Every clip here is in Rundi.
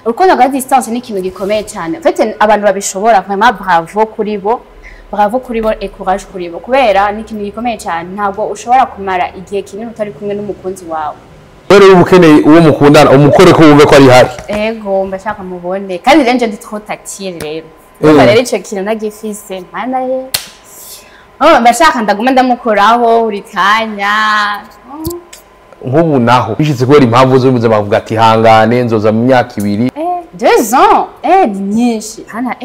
urukundo rwa distance ni ikintu gikomeye cyane en fait abantu babishobora vraiment bravo kuri bo et courage kuri bo kubera ni ikintu gikomeye cyane ntabwo ushobora kumara igihe kinini utari kumwe n'umukunzi wawe rero ubukeneye uwo mukundana umukore ko wumve ko ari hari ego mbashaka mubone kandi rero ndi trop tactile rero kuba rero ico kintu nagifise mpana ye mbashaka ndaguma ndamukoraho uri kanya nk'ubu naho bishitse kubera impamvu zo bivuze bavuga ati hangane nzoza mu myaka 2 2 ans nyinshi hana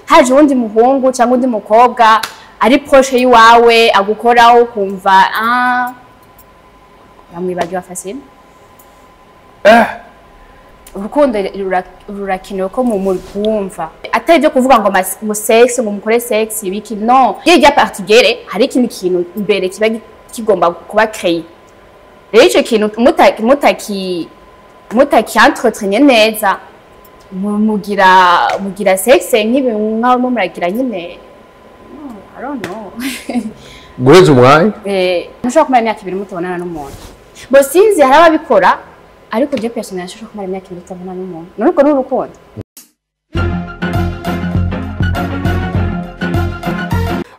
haje undi muhungu cyangwa undi mukobwa ari proche yiwawe agukoraho kumva yamwibagiwe fasine urukundo rurakenewe ko mu rwumva atari byo kuvuga ngo mu sex ngo mukore sex ibiki no yijya partigere hari ikindi kintu imbere kiba kigomba kuba créé rero icyo kintu mutaki entretenir neza mugira sex nk'ibintu nkaho muragira nyine I don't know guheza umwanya ntushobora kumara imyaka 2 mutabonana n'umuntu bo sinzi hari ababikora ariko je personnel nashobora kumara imyaka 2 mutabonana n'umuntu nuko n'urukundo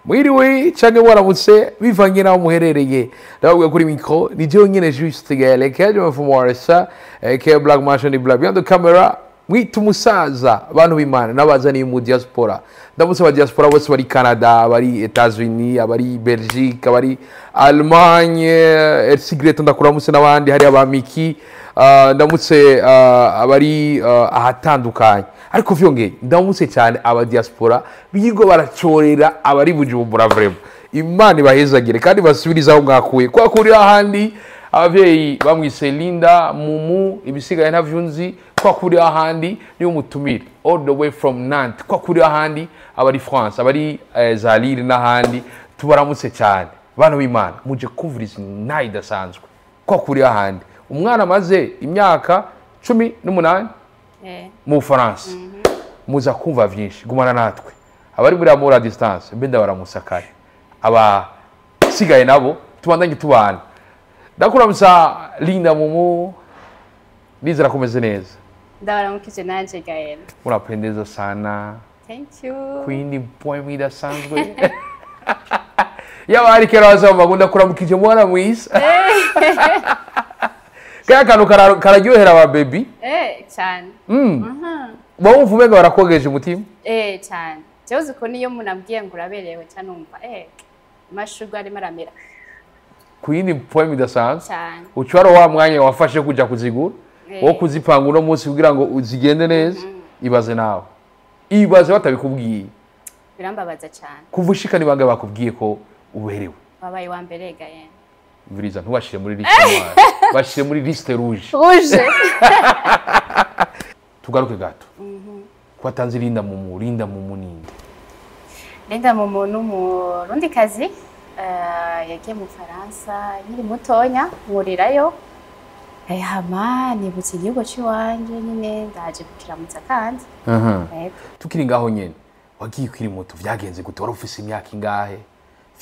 mwiriwe canke waramutse bivanye naho muherereye ndababwira kuri micro ni je nyene juste gale kaje mfumoresa ke Black Machine Black behind the camera mwita umusaza abantu b'Imana nabazaniye mu diaspora ndamutse ba diaspora bose bari Canada bari Etats-Unis abari Belgique abari Allemagne Secret ndakuramutse n'abandi hari abamiki ndamutse abari ahatandukanye ariko vyongeye ndamutse cyane aba diaspora bigo baracorera abari Bujumbura vraiment Imana ibahezagire kandi basubirizaho mwakuye kwa kuri ahandi abavyeyi bamwise Linda Mumu ibisigaye ntavyunzi kwa kuri ahandi ni umutumire all the way from Nantes kwa kuri ahandi abari France abari Zalire n'ahandi tubaramutse cyane bana b'Imana muje kumviriza nayidasanzwe kwa kuri ahandi umwana maze imyaka 18 mu France muza kumva vyinshi gumana natwe abari muri amour à distance mbenda baramusakaye aba sigaye nabo tubandanye tubana ndakuramutsa Linda Mumu nizera kumeze neza ndabaramukije nanje Gael unapendeza sana thank you kwindi point mida sanzwe yaba ari kera wasoma ndakuramukije mwana mwisa kaya kantu kararyohera aba baby cyane bawumva umega barakogeje umutima cyane cyoze ko niyo munabwiye ngo uraberewe cyane umva amashurwe arimo aramera kwindi point bidasanzwe cyane ucwaro wa mwanya wafashe kuja kuzigura wo kuzipanga uno munsi kugira ngo uzigende neza ibaze nawe ibaze batabikubwiye birambabaza cyane kuva ushika nibanga bakubwiye ko uberewe babaye wa mbere Gael Viriza ntubashire muri liste noire bashire muri liste rouge tugaruke gato kwatanze Linda Mumu ninde Linda Mumu n'umurundi kazi yagiye mu Faransa nyiri mutonya nkurirayo hama nibutse igihugu cy'iwanje nyine ndaje kukiramutsa kandi tukiri ngaho nyene wagiye kwiri moto vyagenze gute wari ufise imyaka ingahe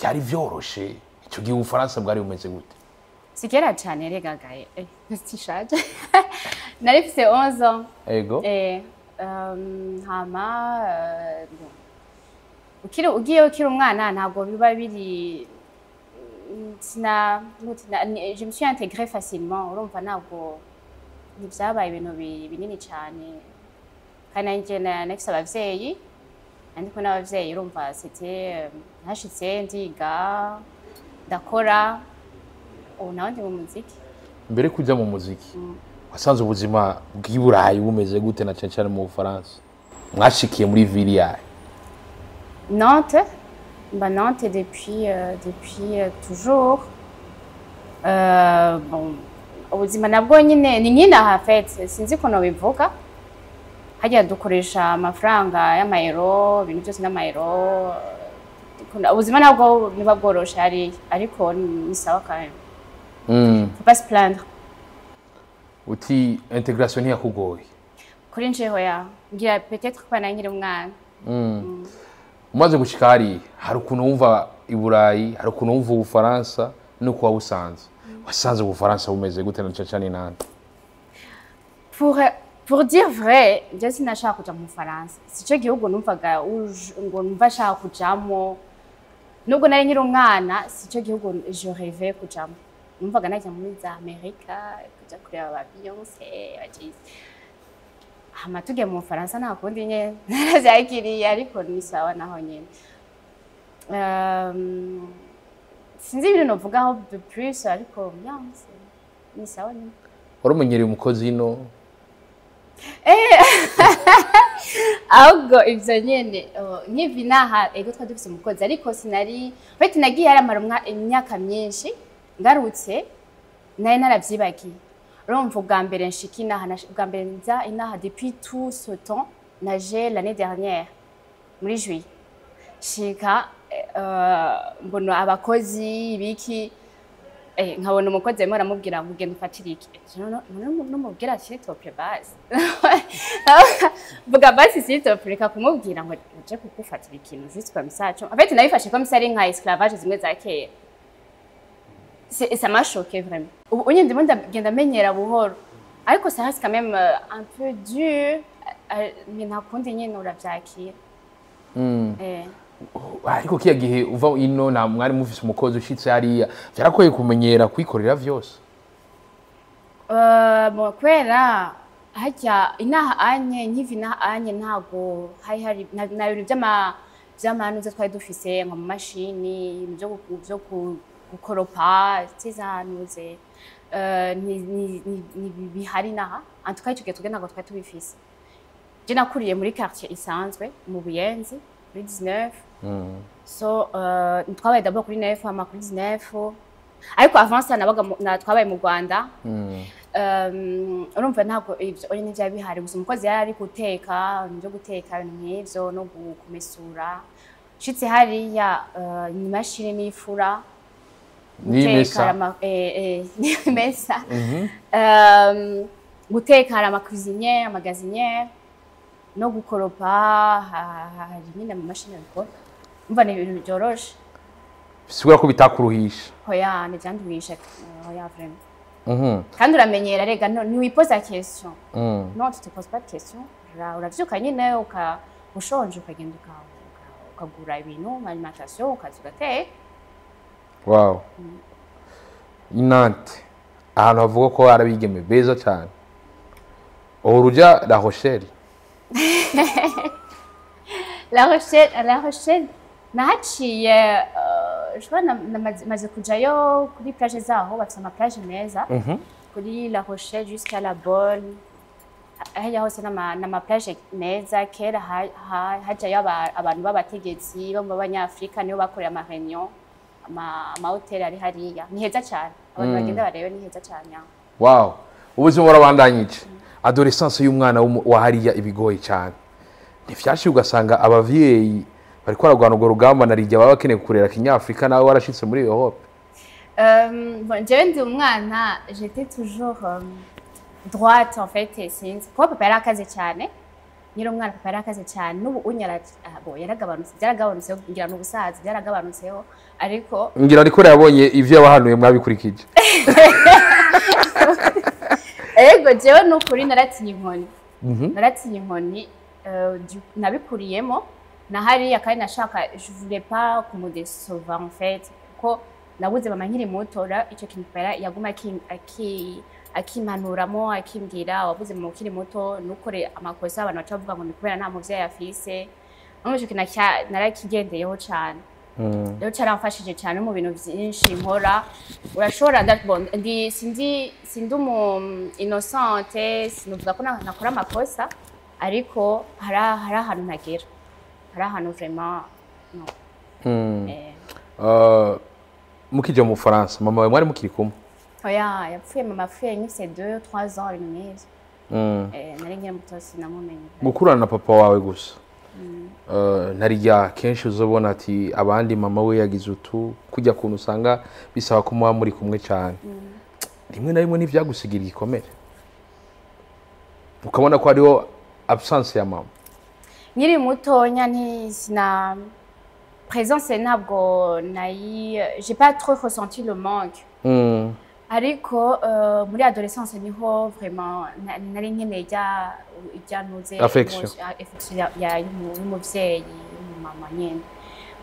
vyari vyoroshe icyo gihe Ufaransa bwari bumeze gute sigera cyane regagaye stishaje narifise 11 ans ego hama ugiye umwana ntabwo biba biri je me suis intégrée facilement urumva ntabwo nivyabaye ibintu binini cyane kandi nje nafise abavyeyi andiko n'abavyeyi urumva c'était hashitse ndiga ndakora nawe ndi mu muziki mbere kujya mu muziki wasanze ubuzima bw'iburayi bumeze gute na cyane mu Bufaransa mwashikiye muri ville yawe Nantes Nantes depuis toujours bon ubuzima nabwo nyine ni nyine aha fait sinzi ko no bivuga hajya dukoresha amafaranga y'amayero ibintu byose n'amayero ubuzima nabwo niba bworoshe ariko ni sawa kandi faut pas se plaindre uti intégration ntiyakugoye kuri njeho ya ngira peut-être ko nanyiri umwana umaze gushika hari ukuntu wumva iburayi hari ukuntu wumva Ubufaransa nuko wasanze Ubufaransa bumeze gute na cyane nande pour Pour dire vrai, je sinashaka kuja mu Faransa. Sico gihugu numvaga ngo numva shaka kujamo. Nubwo nari nkiri umwana, sico gihugu je rêvais kujamo. Numvaga najya muri za Amerika, kuja kureba ba Beyoncé, hama tugiye mu Faransa nta kundi nye naravyakiriye ariko ni sawa naho nyene. Sinzi ibintu novugaho de plus ariko ni sawa nyene. Wari umunyereye umukozi ino? Ahubwo ivyo nyene nkivi naha ego twari dufise umukozi ariko sinari bati nagiye aramara imyaka myinshi ngarutse nari naravyibagiye. Urumva ubwa mbere nshika inaha ubwa mbere nza inaha depuis tout ce temps naje l'année dernière muri juillet shika mbona abakozi ibiki nkabona umukozi arimo aramubwira ngo ugende ufatire iki n'umubwira ati tope basi vuga basi si tope reka kumubwira ngo nje kukufatira ikintu juste comme ça en fait nabifashe comme ça ari nka esclavage zimwe za kera ça m'a choqué vraiment ubu nyine ndimo ndagenda menyera buhoro ariko ça reste quand même un peu dur mais nakundi nyine uravyakira ariko kiya gihe uva ino na mwari mufise umukozi ushitse hariya vyarakoye kumenyera kwikorera vyose kwera hajya inaha anye nkivi naha anye ntago hari na bintu vy'amanuza twari dufise nka mu mashini byo gukoropa tizanuze ni bihari naha antuka icyo gihe tugenda ngo twari tubifise je nakuriye muri quartier isanzwe mu Buyenzi kuri 19 so twabaye d'abord kuri 9 hama kuri 19 ariko avant ça nabaga twabaye mu Rwanda urumva ntabwo ivyo uri n'ivya bihari gusa umukozi yari ari guteka byo guteka ibintu nk'ivyo no kumesura shitse hariya ni mashini n'ifura n'imesa n'imesa guteka ama cuisinière magasinière no gukoropa hari nyine mu mashini bikora umva ni ibintu byoroshe bisigura ko bitakuruhisha hoya ni byanduhisha hoya vraiment kandi uramenyera rega ni wipoza question non tu te poses pas de question uravyuka nyine ushonje ukagenda ukagura ibintu alimentation ukaza ugateka wow Nantes ahantu havuga ko arabigeme beza cyane uruja La Rochelle La Rochelle nahaciye maze kujayo kuri plage zaho bafite ama plage meza kuri La Rochelle jusqu'à la Bonne hajya hose n'ama plage meza kera hajayo abantu b'abategetsi bo mu banyafrika niyo bakorera ama réunion ama hotel ari hariya ni heza cyane abantu bagenda barebe ni heza cyane wow ubuzima burabandanyije adolescence y'umwana wa hariya ibigoye cyane ntifyashi ugasanga abavyeyi bari kwaragwana urwo rugamba narijya baba bakeneye kurera kinyafrika nawe warashitse muri Europe bon jewe ndi umwana j'étais toujours droite en fait sinzi ko papa yarakaze cyane nyiri umwana papa yarakaze cyane n'ubu unyara yaragabanutse ngira n'ubusaza yaragabanutseho ariko ngira ariko yabonye ivyo yabahanuye mwabikurikije ego jewe n'ukuri naratinye inkoni nabikuriyemo na hariya kandi nashaka je voulais pas qu'on me déçoive en fait ko nabuze mama nkiri muto icyo kintu yaguma akimanuramo akimbwira wabuze mu kiri muto nukore amakosa abantu bacavuga ngo ni kubera nta muvyeyi afise n'icyo kintu narakigendeyeho cyane rero caramfashije cyane mu bintu byinshi nkora urashobora sindi umu innocente sinuvuga ko nakora amakosa ariko hari ahantu ntagera hari ahantu vraiment mukije mu Faransa mama wawe mwari mukiri kumwe oya yapfuye mama apfuye nk'ifite 2-3 ans ibintu nari nkiri muto sinamumenye gukurana na papa wawe gusa narijya kenshi uzobona ati abandi mama we yagize utu kujya kuntu usanga bisaba ko muba muri kumwe cyane rimwe na rimwe n'ivyagusigira igikomere ukabona ko hariho absence ya mama nkiri mutonya sina présence ntabwo j'ai pas trop ressenti le manque ariko muri adolescence niho vraiment nari nkeneye ijya nuze affection y'umuvyeyi mama nyene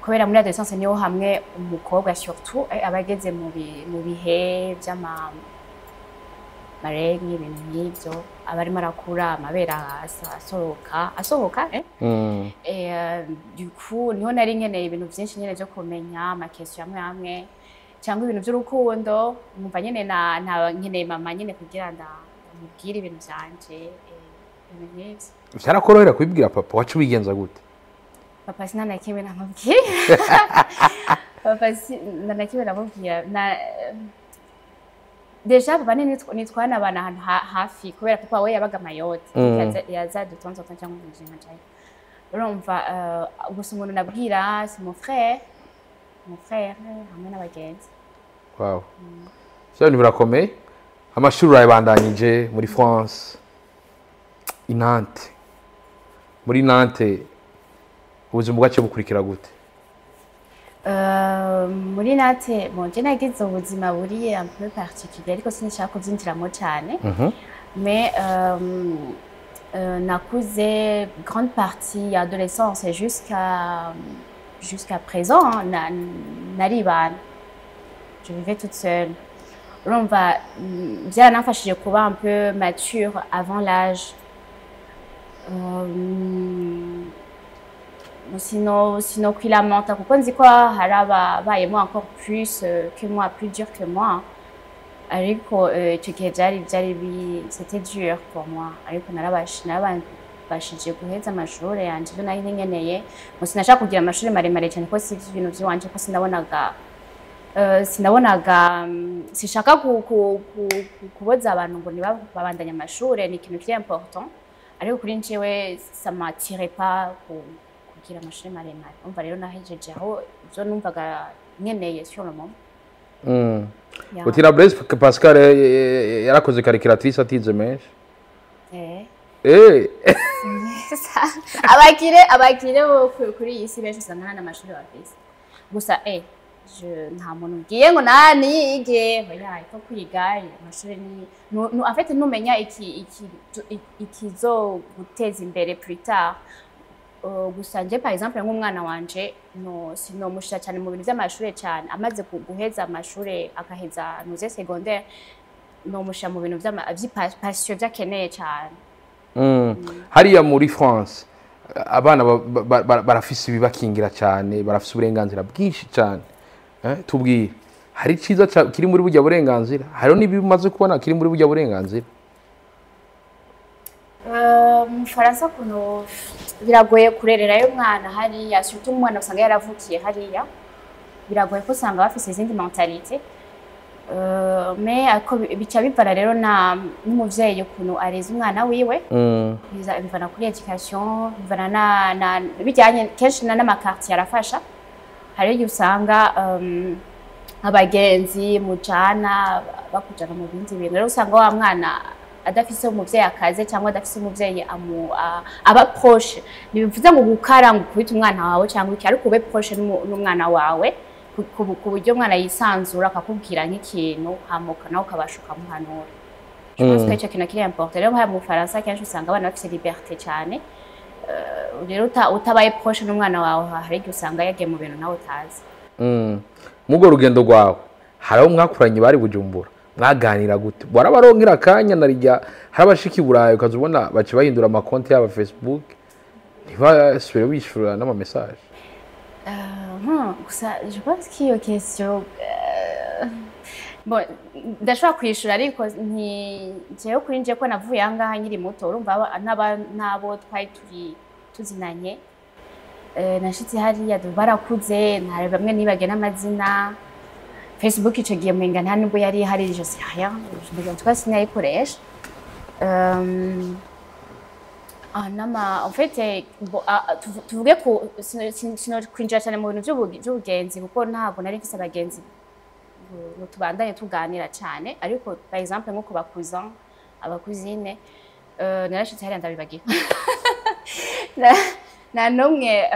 kubera muri adolescence niho hamwe umukobwa surtout abageze mu bihe by'ama marenge ibintu nk'ibyo abarimo arakura amabera asohoka du coup niho nari nkeneye ibintu byinshi nyene byo kumenya amakesyo amwe cyangwa ibintu by'urukundo numva nyene nkeneye mama nyene kugira ndamubwire ibintu byanje ibintu nk'ibyo byarakorohera kubibwira papa wacu bigenza gute papa sinanakimwe namubwira papa sinanakimwe namubwira deja papa nitwana abana ahantu hafi kubera papa we yabaga Mayotte yaza de temps en temps cyangwa mu nka cyane urumva gusa umuntu nabwira si mon frère hamwe n'abagenzi wow so ni birakomeye amashuri urayabandanyije muri France muri Nantes ubuzima bwacu bukurikira gute muri Nantes je nagize ubuzima buriye un peu particulier ariko sinishaka kubyinjiramo cyane mais nakuze grande partie d'adolescence jusqu'à présent naribana je vivais toute seule urumva byaranafashije kuba un peu mature avant l'âge sinon kwilamenta kuko nzi ko hari ababayemo encore plus que moi plus dur que moi ariko icyo gihe c'était dur pour moi ariko narabashije guheza amashuri yanje ibyo nari nkeneye sinashaka kugira amashuri maremare cyane ko si ibintu by'iwanje ko sishaka kuboza abantu ngo ntibabandanye amashuri ni ikintu kiri important ariko kuri njyewe ça m'attirait pas kugira amashuri maremare umva rero nahejeje aho ibyo numvaga nkeneye sur le moment utira Blaise Pascal yarakoze calculatrice atize menshi abakire bo kuri iyi si benshi usanga nta n'amashuri bafise gusa nta muntu ugiye ngo niyige ko kwiga amashuri en fait numenya ikizo guteza imbere plus tard gusa nje par exemple nk'umwana wanje sinomushira cyane mu bintu by'amashuri cyane amaze guheza amashuri akaheza nuze secondaire nomushira mu bintu by'ipassion byakeneye cyane hariya muri France abana barafise ibibakingira cyane barafise uburenganzira bwinshi cyane tubwire hari iciza kiri muri burya burenganzira hariho n'ibimaze kubona kiri muri burya burenganzira mu Faransa kuno biragoye kurererayo umwana hariya surtout umwana usanga yaravukiye hariya biragoye ko usanga bafise izindi mentalite mais ako bica bivana rero n'umuvyeyi ukuntu areza umwana wiwe bivana kuri education bivana bijyanye kenshi n'amakartier arafasha hari igihe usanga abagenzi mujana bakujana mu bindi bintu rero usanga wa mwana adafise umuvyeyi akaze cyangwa adafise umuvyeyi aba proche nibivuze ngo gukara ngo kubita umwana wawe cyangwa iki ariko ube proche n'umwana wawe ku buryo umwana yisanzura akakubwira nk'ikintu hamuka nawe ukabashuka muhanura je pense que icyo kintu kiri important rero mu Faransa kenshi usanga abana bafise liberté cyane rero utabaye proche n'umwana wawe hari igihe usanga yagiye mu bintu nawe utazi mugo rugendo rwawe haraho mwakuranye bari Bujumbura mwaganira gute warabarongera akanya narijya harabashiki burayi ukazubona bace bahindura amakonti yaba Facebook ntibasubire bishura n'ama message gusa je pense qu'il y a question bon ndashobora kwishura ariko njewe kuri nje ko navuye ahangaha nyiri muto urumva nabo twari tuzinanye nashitse hariya barakuze ntare bamwe nibage n'amazina Facebook icyo gihe mwenga nta nubwo yari hari je sais rien je twase sinayikoresha en fait tuvuge ko sino kwinjira cyane mu bintu by'ubugenzi kuko ntabwo nari mfise abagenzi ngo tubandanye tuganira cyane ariko par exemple nko ku abakuzine narashitse hariya ndabibagira na nomwe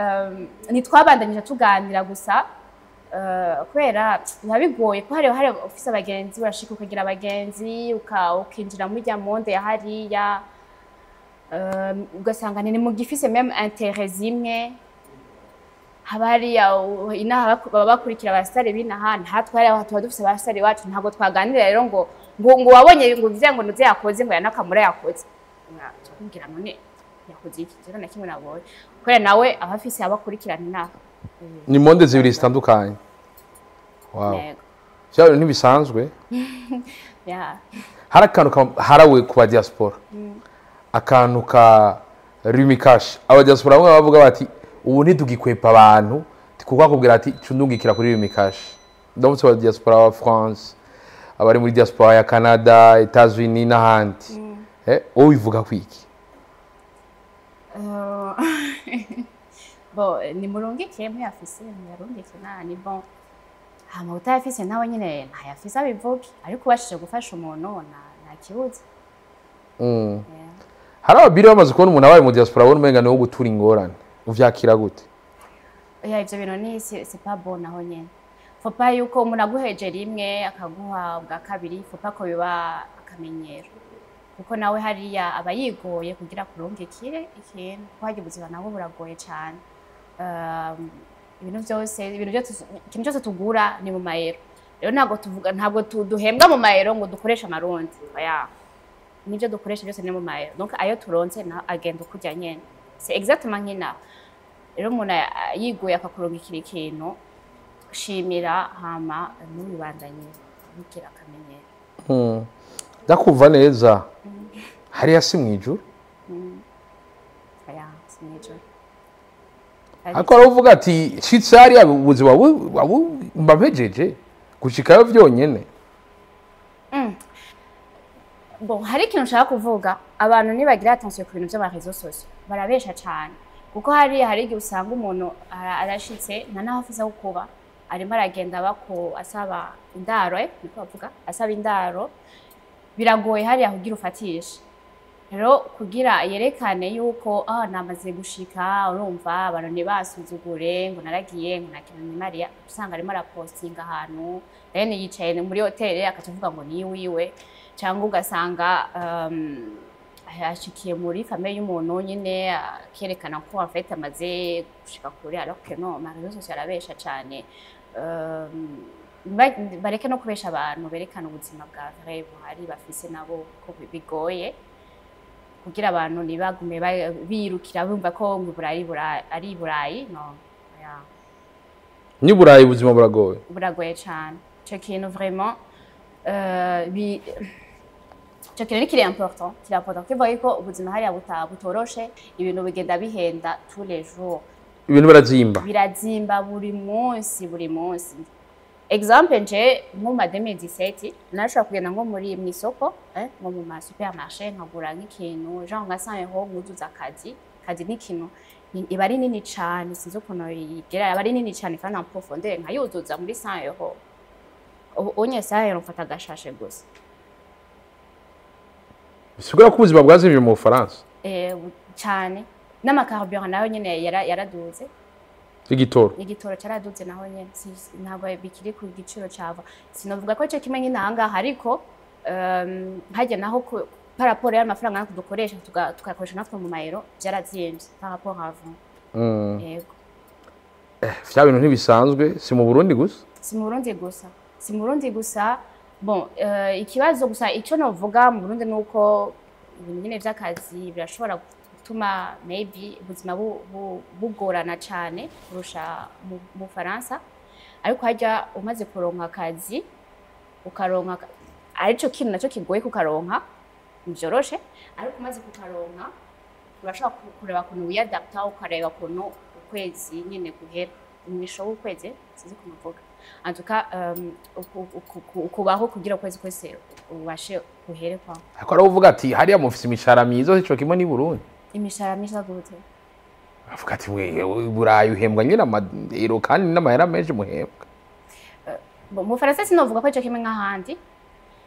nitwabandanyije tuganira gusa kubera biba bigoye ko hari ufise abagenzi urashika ukagira abagenzi ukinjira muri rya monde ya hariya ugasanga ni mu gifise même intérêt zimwe haba hariya inaha baba bakurikira abasare b'inaha ntatwari aho tuba dufise abasare wacu ntabwo twaganira rero ngo wabonye ngo uvuze ngo nuze yakoze ngo yanakamura yakoze kumbwira none yakoze iki rero na kimwe nabonye kubera nawe abafise abakurikirana inaha ni monde zibiri zitandukanye. Wow. Cyaro ntibisanzwe. Yeah. Hari akantu harawe ku ba diaspora. Akantu ka Rumikash. Aba diaspora bamwe bavuga bati ubu ntitugikwepa abantu kuko kubwira ati cundungikira kuri Rumikash. Ndamutse ba diaspora wa France, abari muri diaspora ya Canada, Etats-Unis n'ahandi. Wowe bivuga kwiki? Bon, ni murungike mu yafise yarungike ni bon. Hama utayafise nawe nyine ntayafise abivuge ariko ubashije gufasha umuntu nta kibuza. Hari ababiri bamaze kubona umuntu abaye mu diaspora abona umenga ni wo gutura ingorane uvyakira gute? Ivyo bintu ni c'est pas bon naho nyene. Faut pas yuko umuntu aguheje rimwe akaguha bwa kabiri faut pas ko biba akamenyero. Kuko nawe hariya aba yigoye kugira kurungikire ikintu kwaje ubuzima nabo buragoye cyane. Ibintu byose tugura ni mu mayero rero ntabwo duhembwa mu mayero ngo dukoresha amarundi oya nibyo dukoresha byose ni mu mayero donc ayo turonse na agenda kujya nyene c'est exactement nkina rero umuntu yiguye akakurungikira ikintu shimira hama n'ubibandanye bikira akamenyero. Ndakumva neza. Hari yasi mwijuru? Oya simwijuru. Ariko aravuga ati shitsari ubuzima mbamejeje gushikayo vyonyene. Bon, hari ikintu nshaka kuvuga abantu nibagira attention ku bintu by'ama réseaux sociaux barabesha cyane kuko hari igihe usanga umuntu arashitse naho afisa kuba arimo aragenda bako asaba indaro niko bavuga asaba indaro biragoye hariya kugira ufatisha rero kugira yerekane yuko namaze gushika urumva abantu ntibasuzugure ngo naragiye ngo nakina ni Maria usanga arimo arapostinga ahantu then yicaye muri hotel akavuga ngo ni wiwe cyangwa ugasanga ashikiye muri famille y'umuntu nyine kerekana ko afite amaze gushika kure alors que non amarezo social arabesha cyane. Bareke no kubesha abantu berekana ubuzima bwa vrai buhari bafise nabo ko bigoye kugira abantu nibagume birukira bumva ko ngo ari burayi no ya ni burayi ubuzima buragoye cyane cyo kintu vraiment cyo kintu ni kiri important kivuga ko ubuzima hariya butoroshe ibintu bigenda bihenda tous les jours ibintu birazimba buri munsi exemple nje mu 2017 nashobora kugenda ngo muri mwisoko ngo mu ma supermarché nkagura nk'ikintu genre nka 100 € nguzuza akazi n'ikintu iba ari nini cyane sinzi ukuntu igera aba ari nini cyane kandi en profondeur nkayuzuza muri 100 € onye sahe mfata agashashe gusa bisigura ko ubuzima bwazimye mu Bufaransa cyane n'amacarburant nayo nyine yaraduze igitoro cyaraduze naho nyene ntabwo bikiri ku giciro cyava sinovuga ko cyo kimenye nahanga ariko hajya naho par rapport y'amafaranga dukoresha tugakoresha natwe mu mayero byarazimvye par rapport avant yego vya bintu ntibisanzwe si mu Burundi gusa bon ikibazo gusa ico novuga mu Burundi nuko ibintu nyine vy'akazi birashobora tuma maybe ubuzima bugorana cyane kurusha mu Faransa ariko hajya umaze kuronka akazi ukaronka arico kintu naco kigoye kukaronka byoroshe ariko umaze kukaronka urashaka kureba kuntu wiyadapta ukareba kuntu ukwezi nyine guhera imisho ukwezi sizi kuvuga antuka ukubaho kugira ukwezi kwese ubashe guhere kwa ariko aravuga ati hariya mufise imishara myiza cyo kimwe ni Burundi imishara myiza gute avuga ati burayi uhembwa nyine amadero kandi n'amahera menshi muhembwa mu Faransa sinovuga ko cyo kimwe nk'ahandi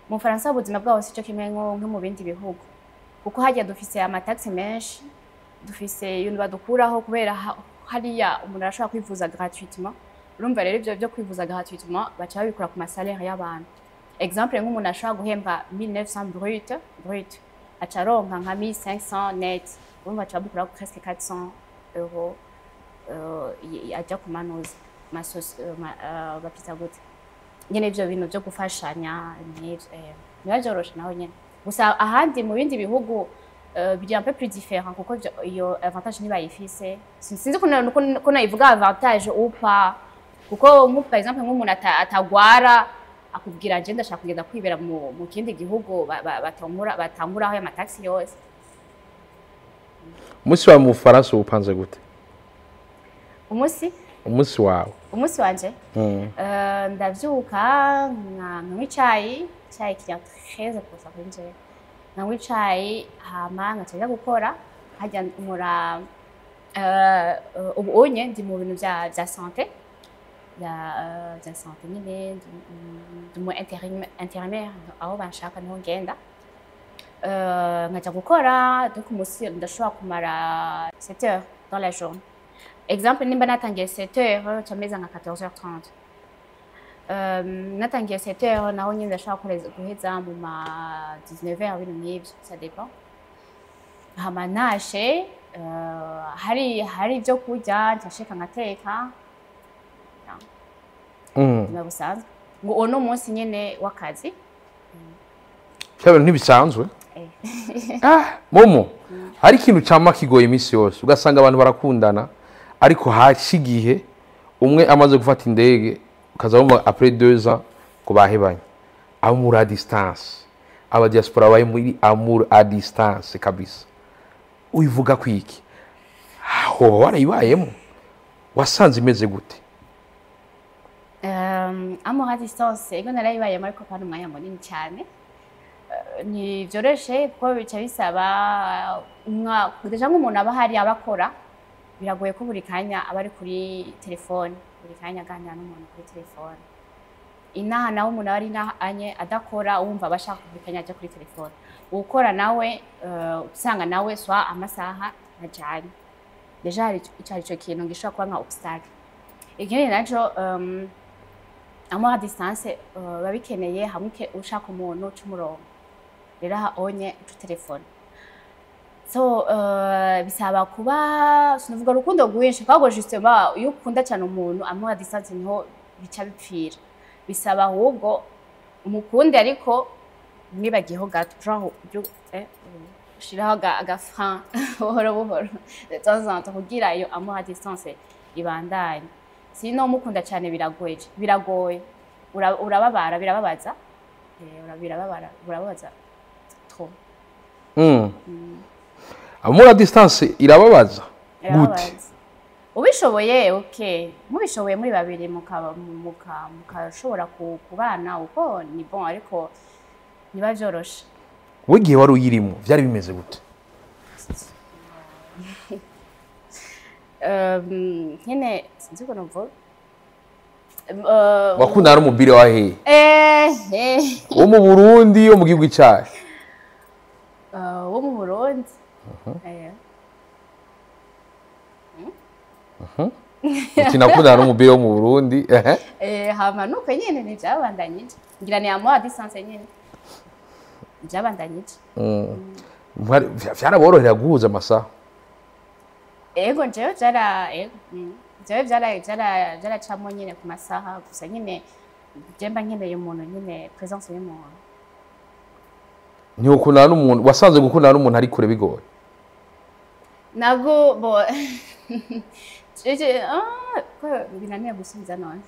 mu Faransa ubuzima bwaho si cyo kimwe nko mu bindi bihugu kuko hajya dufise amataxe menshi dufise ibintu badukuraho kubera hariya umuntu arashobora kwivuza gratuitement urumva rero ibyo byo kwivuza gratuitement baca babikora ku masalaire y'abantu. Exemple nk'umuntu ashobora guhembwa 1900 brut aca aronka nka 1500 net, urumva aca bukura presque 400 euros ajya ku manuza bapita gute nyene ivyo bintu byo gufashanya ntibyoroshe naho nyene. Gusa ahandi mu bindi bihugu biri un peu plus différent kuko iyo avantage ntibayifise. Sinzi ko nayivuga avantage ou pas, kuko par exemple nk'umuntu atagwara akubwira je ndashaka kugenda kwibera mu kindi gihugu batanguraho ya mataxi yose. Umunsi wa mu Faransa upanze gute? Umunsi wawe? Umunsi wanje ndavyuka nkanywa icayi kiri 13% kuri nje, nkanywa icayi hama nkaca gukora hajya nkora ubu onye ndi mu bintu vya santé bya santé nyine ndi mu intérimaire aho banshaka niho ngenda nkaja gukora donc umunsi ndashobora kumara 7 heures dans la journée. Exemple nimba natangiye 7 heures cameza nka 14h30 natangiye 7 heures naho nyine ndashobora guheza mu ma 19h ibintu nk'ivyo, ça dépend. Hama nashe hari ibyo kurya ntashika nkateka nabusanzwe ngo uno munsi nyene w'akazi cyabera ntibisanzwe. Momo hari ikintu cyama kigoye iminsi yose ugasanga abantu barakundana ariko hashigihe umwe amaze gufata indege ukazabamo après 2 ans ko bahebanye. Amour à distance, aba diaspora baye muri amour à distance kabisa. Uyivuga kwiki aho warayibayemo wasanze imeze gute? Amour à distance ego narayibayemo ariko kandi umwanya munini cyane. Ni byoroshe kuko bica bisaba deja nk'umuntu aba hari abakora biragoye ko buri kanya aba ari kuri telefone, buri kanya aganira n'umuntu kuri telefone. Inaha nawe umuntu ari anye adakora wumva bashaka buri kanya ajya kuri telefone. Ukora nawe usanga nawe swa amasaha ajanye. Deja hari ico kintu gishobora kuba nka obstacle. Ikindi naco amour à distance babikeneye hamwe ushaka umuntu c'umurongo rero onye ku telefone. So bisaba kuba sinavuga rukundo rwinshi kwago justement iyo ukunda cyane umuntu amour à distance niho bica bipfira. Bisaba ahubwo umukunde ariko nibagiyeho gato genre shiraho agafran buhoro de temps en temps kugira iyo amour à distance ibandanye. Sino mukunda cyane biragoye urababara birababaza urababaza trop. Amour à distance irababaza gute? Ubishoboye okay, mubishoboye muri babiri mukashobora kubana uko ni bon, ariko niba byoroshe. Wegiye wari uyirimo byari bimeze gute? Nyine sinzi ko numva wakunda ari umubiri wa he? Wo mu Burundi yo mu gihugu cyawe? Wo mu Burundi. Tinakunda ari umubiri wo mu Burundi. Hama nuko nyine ni byabandanyije ngira ni amour à distance nyine byabandanyije. Byaraborohera guhuza amasaha? Ego jewe byaracamo nyine ku masaha gusa nyine jemba nkeneye umuntu nyine presence y'umuntu. Ni ukundana n'umuntu wasanze gukundana n'umuntu ari kure bigoye? Nabwo bo ko binaniye gusubiza none.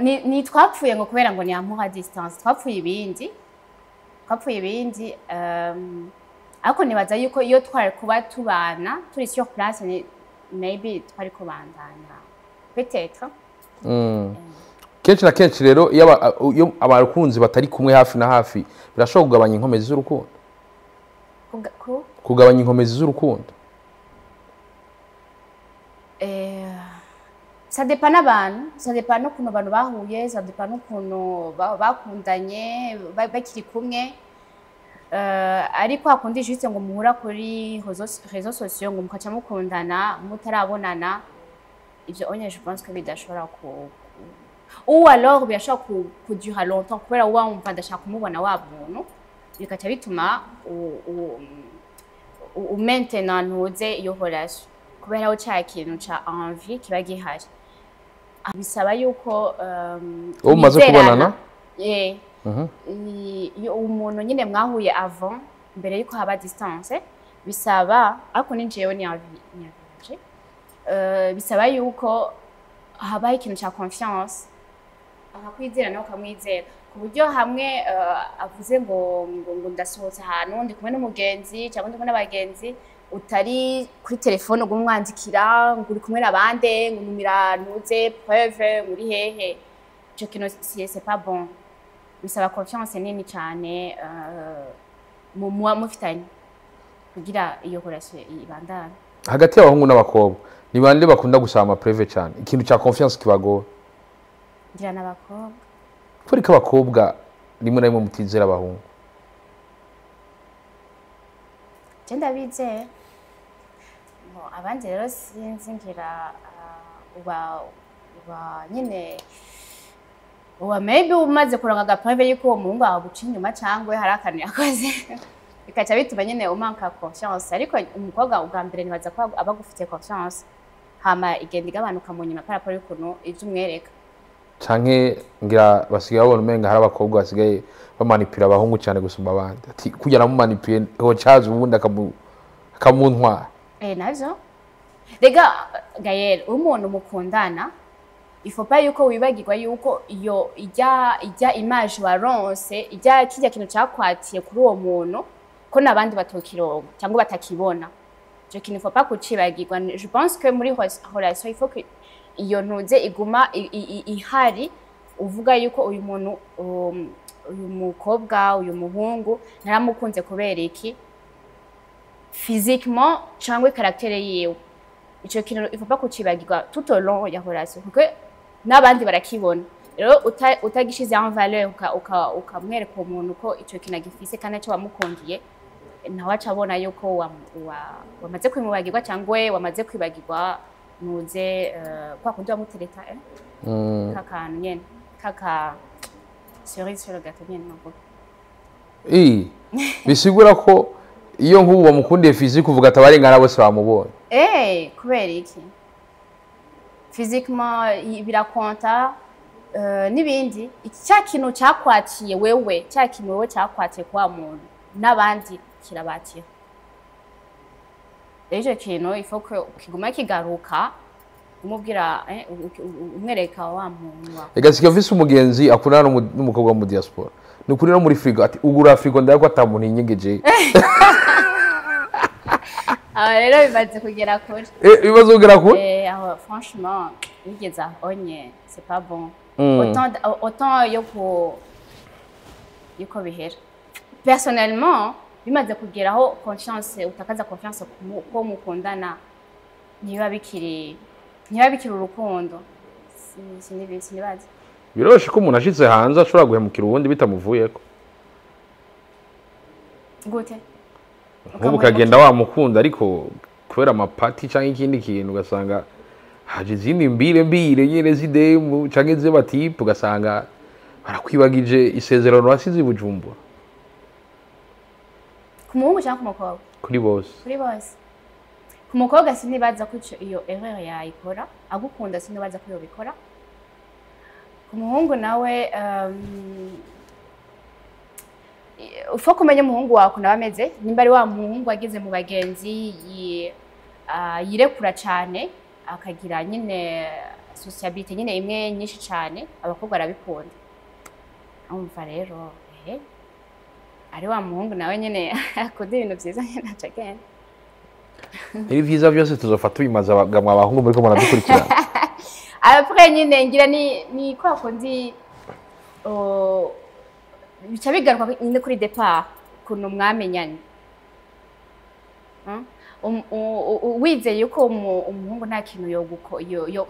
Ni twapfuye ngo kubera ngo ni amour à distance, twapfuye ibindi ariko nibaza yuko iyo twari kuba tubana turi sur place maybe twari kubandana peut-être. Kenshi na kenshi rero iyo abakunzi batari kumwe hafi na hafi birashobora kugabanya inkomezi z'urukundo. Kugabanya inkomezi z'urukundo. Ça dépend n'abantu, ça dépend n'ukuntu abantu bahuye, ça dépend n'ukuntu bakundanye bakiri kumwe. ariko hakundi juste ngo muhura kuri réseaux sociaux ngo mukaca mukundana mutarabonana ivyo onye je pense que bidashobora ou alors birashobora kudura longtemps kubera wumva ndashaka kumubona wa muntu bikaca bituma maintenant ntuze iyo relation kubera aho cya kintu ca envie kiba gihari bisaba yuko umaze kubonana umuntu nyine mwahuye avant mbere yuko haba distance bisaba ariko ninjewe ni yaje bisaba yuko habaho ikintu cya confiance akakwizera nawe ukamwizera ku buryo hamwe avuze ngo ndasohotse ahantu ndi kumwe n'umugenzi cyangwa ndi kumwe n'abagenzi utari kuri telefone ngo umwandikira ngo uri kumwe n'abande ngo numira nuze preuve muri hehe icyo kintu c'est pas bon bisaba confiance nini cyane muba mufitanye kugira iyo relation ibandane hagati y'abahungu n'abakobwa ni bande bakunda gusaba ama preuve cyane ikintu cya confiance kibagora ngira n'abakobwa kuri ko abakobwa rimwe na rimwe mutizera abahungu genda bizeye abandi rero sinzi ngira uba nyine maybe umaze kuranga agapreve yuko uwo muhungu aguca inyuma cyangwa hari akantu yakoze bikaca bituma nyine umanka confiance ariko umukobwa ubwa mbere nibaza ko aba agufitiye confiance hama igenda igabanuka mu nyuma paraporo y'ukuntu ibyo umwereka canke ngira basigaye babona umenga hari abakobwa basigaye bamanipira abahungu cyane gusumba abandi ati kujya namumanipire ho cyaje ubundi akamuntwara navyo rega Gaël umuntu mukundana il faut pas yuko wibagirwa yuko iyo ijya image waronse ijya kijya kintu cyakwatiye kuri uwo muntu ko nabandi batokirongo cyangwa batakibona je kintu il faut pas kucibagirwa je pense que muri relation il faut que iyo ntuze iguma ihari uvuga yuko uyu muntu uyu mukobwa uyu muhungu naramukunze kubera iki physiquement cyangwa caractère yiwe ico kintu il faut pas kucibagirwa tout au long ya relation kuko nabandi barakibona rero utagishize en valeur ukamwereka umuntu ko ico kintu agifise kandi cyo wamukundiye nawe acabona yuko wamaze kwimubagirwa cyangwa wamaze kwibagirwa nuze kwa kundi wamutereta kaka nyene kaka cerise sur le gâteau nyene nako bisigura ko iyo nk'ubu bamukundiye physique uvuga atabarengana bose bamubonye kubera iki physiquement birakonta n'ibindi cya kintu cyakwatiye wewe cya kintu wewe cyakwatiye kwa muntu n'abandi kirabatira ejo kintu il faut que ukiguma kigaruka umubwira umwereka wa muntu wa egasika vise umugenzi akurana n'umukobwa mu diaspora nukuri no muri frigo ati ugura frigo ndako atamuntu inyegeje rero bimaze kugera kure bimaze kugera kure aho franchement bigeze onye c'est pas bon autant yuko bihera personnellement bimaze kugeraho confiance utakaza confiance ko mukundana niba bikiri urukundo sinibaze biroshe ko umuntu ashitse hanze ashobora guhemukira ubundi bitamuvuyeko gute nk'ubu kagenda wamukunda ariko kubera amapati cyangwa ikindi kintu ugasanga haje izindi mbire nyene zidemu cyangwa z'abatipe ugasanga barakwibagije isezerano wasize i Bujumbura ku muhungu cyangwa ku mukobwa kuri bose ku mukobwa sinibaza ko iyo erreur yayikora agukunda sinibaza ko yobikora ku muhungu nawe ufo kumenya umuhungu wawe kunaba ameze nimba ari wa muhungu ageze mu bagenzi yirekura cyane akagira nyine sociabilité nyine imwe nyinshi cyane abakobwa arabikunda umva rero ari wa muhungu nawe nyine akunda ibintu byiza nyine acagenda ibi vyiza byose tuzofata tubimaze abagamwa abahungu muri ko muradukurikira après nyine ngira ni kwa kundi bica bigaruka nyine kuri départ kuntu mwamenyanye wizeye yuko umuhungu nta kintu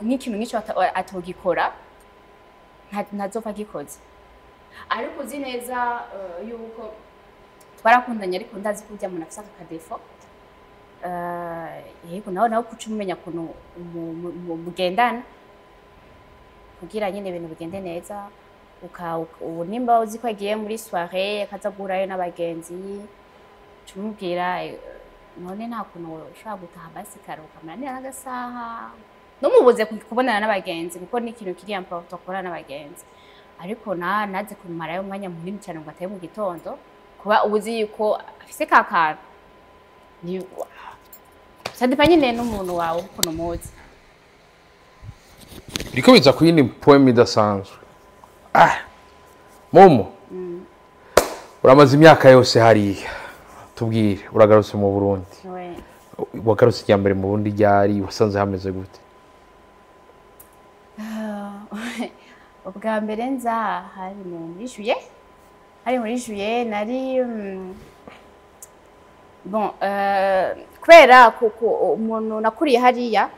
nk'ikintu nk'icyo atogikora ntazopfa gikoze ariko uzi neza yuko twarakundanye ariko ndazi ko ujya umuntu afite akadefo yego nawe kuca umenya ukuntu mugendana kugira nyine ibintu bigende neza ubu nimba uzi ko agiye muri soirée akaza guhurayo n'abagenzi tumubwira none nta kuntu ushobora gutaha basi kare ukamuranira n'agasaha numubuze kubonana n'abagenzi kuko ni ikintu kiri important kubona n'abagenzi ariko naze kumarayo umwanya munini cyane ngo ataye mu gitondo kuba ubuzi yuko afise kakara ni sadipanye n'umuntu wawe ukuntu muzi biriko biza ku yindi poème idasanzwe Momo uramaze imyaka yose hariya tubwire uragarutse mu Burundi wagarutse ijya mbere mu Burundi ryari wasanze hameze gute ubwa mbere nza hari muri juillet nari bon kubera umuntu nakuriye hariya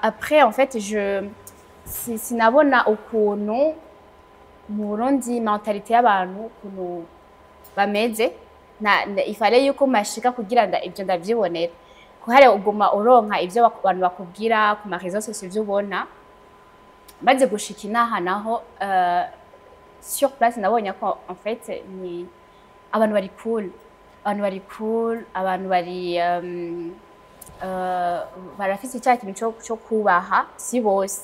après en fait sinabona ukuntu mu Burundi mentalité y'abantu ukuntu bameze ifale yuko mashika kugira ibyo ndavyibonera ko hari uguma uronka ivyo abantu bakubwira ku ma réseaux sociaux ivyo ubona maze gushika inaha naho sur place nabonye ko en fait ni abantu bari cool abantu bari barafise icya kintu cyo kubaha si bose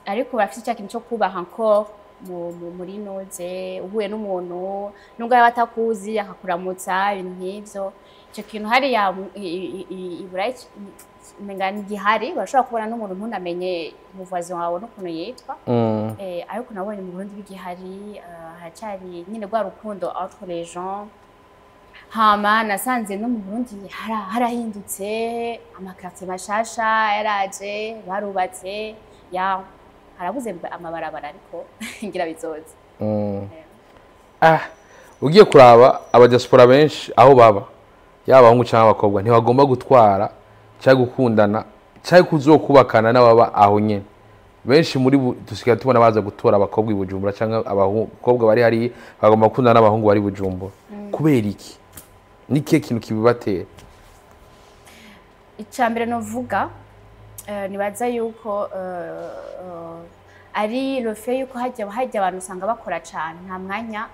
ariko barafise icya kintu cyo kubaha encore muri noze uhuye n'umuntu nubwo yaba atakuzi akakuramutsa ibintu nk'ivyo icyo kintu hariya iburayi mengani gihari bashobora kubona n'umuntu ntunamenye umuvuzi wawe n'ukuntu yitwa ariko nabonye mu Burundi bigihari haracyari nyine rwa rukundo entre les gens hama nasanze no mu Burundi harahindutse amakartie mashasha yaraje barubatse harabuze amabarabara ariko ngira bizoze ugiye kuraba abadiaspora benshi aho baba yaba abahungu cyangwa abakobwa ntibagomba gutwara cyangwa gukundana cyangwa kuzokubakana n'ababa aho nyene benshi muri dusigaye tubona baza gutora abakobwa i Bujumbura cyangwa abakobwa bari hari bagomba gukundana n'abahungu bari Bujumbura kubera iki niki kintu kibibatera icambere novuga nibaza yuko ari le fait yuko hajya abantu usanga bakora cyane nta mwanya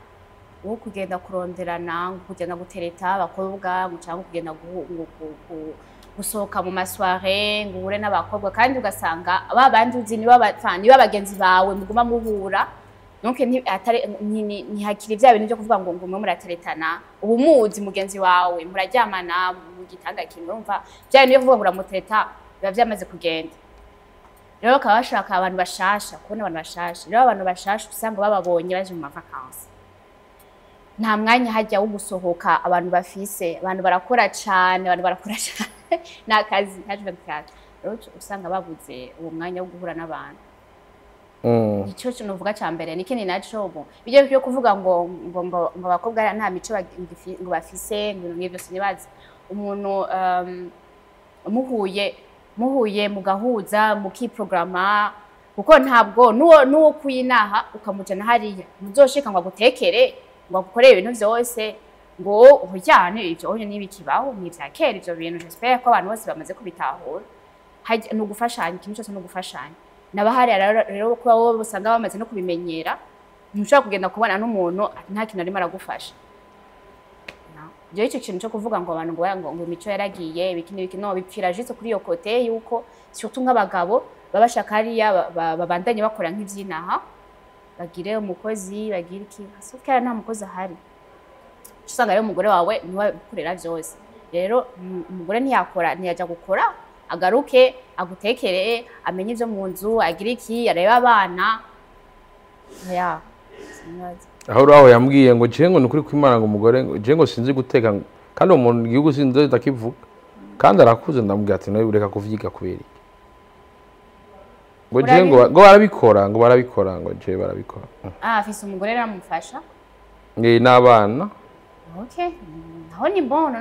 wo kugenda kuronderana kugenda gutereta abakobwa cyangwa kugenda gusohoka mu masware ngo uhure n'abakobwa kandi ugasanga abandi uzi niba abagenzi bawe muguma muhura donc ntihakiri bya bintu byo kuvuga ngo umwe murateretana ubu muzi mugenzi wawe muraryamana mu gitanda kimwe urumva bya bintu byo kuvuga ngo uramutereta biba byamaze kugenda rero bakaba bashaka abantu bashasha kubona abantu bashasha rero abantu bashasha usanga bababonye baje mu mavakansi nta mwanya hajya wo gusohoka abantu bafise abantu barakora cyane n'akazi ntaje cyane rero usanga babuze uwo mwanya wo guhura n'abantu icyo kintu uvuga cya mbere ni kinini naco bo bijye byo kuvuga ngo abakobwa nta mico ngo bafise ngo n'ibyo sinibaza umuntu muhuye mugahuza mukiprograma kuko ntabwo nuwo kuyinaha ukamujana hariya muzoshika ngo agutekere ngo agukore ibintu byose ngo uryane ibyo nibikibaho ni bya kera ibyo bintu j'espère ko abantu bose bamaze kubitahura no gufashanya ikintu cyose no gufashanya nabahari rero kuba bo busanga bamaze no kubimenyera ntushobora kugenda kubana n'umuntu nta kintu arimo aragufasha Jewe icyo kintu cyo kuvuga ngo abantu ngo imico yaragiye ibiki no bipfira juste kuri yo kote yuko surtout nk'abagabo babashaka hariya babandanye bakora nk'ivyinaha bagire umukozi bagira iki asukara nta mukozi ahari usanga rero umugore wawe niwe ukorera byose rero umugore ntiyaja gukora agaruke agutekere amenye ivyo mu nzu agira iki areba abana aho uraho yambwiye ngo je ngo nukuri kwimana ngo umugore je ngo sinzi guteka kandi umuntu igihugu sinzi ndakivuga kandi arakuze ndamubwira ati nawe ureka kuvyiga kubera iki ngo je ngo barabikora ngo je barabikora afise umugore ramufasha n'abana okay naho ni bon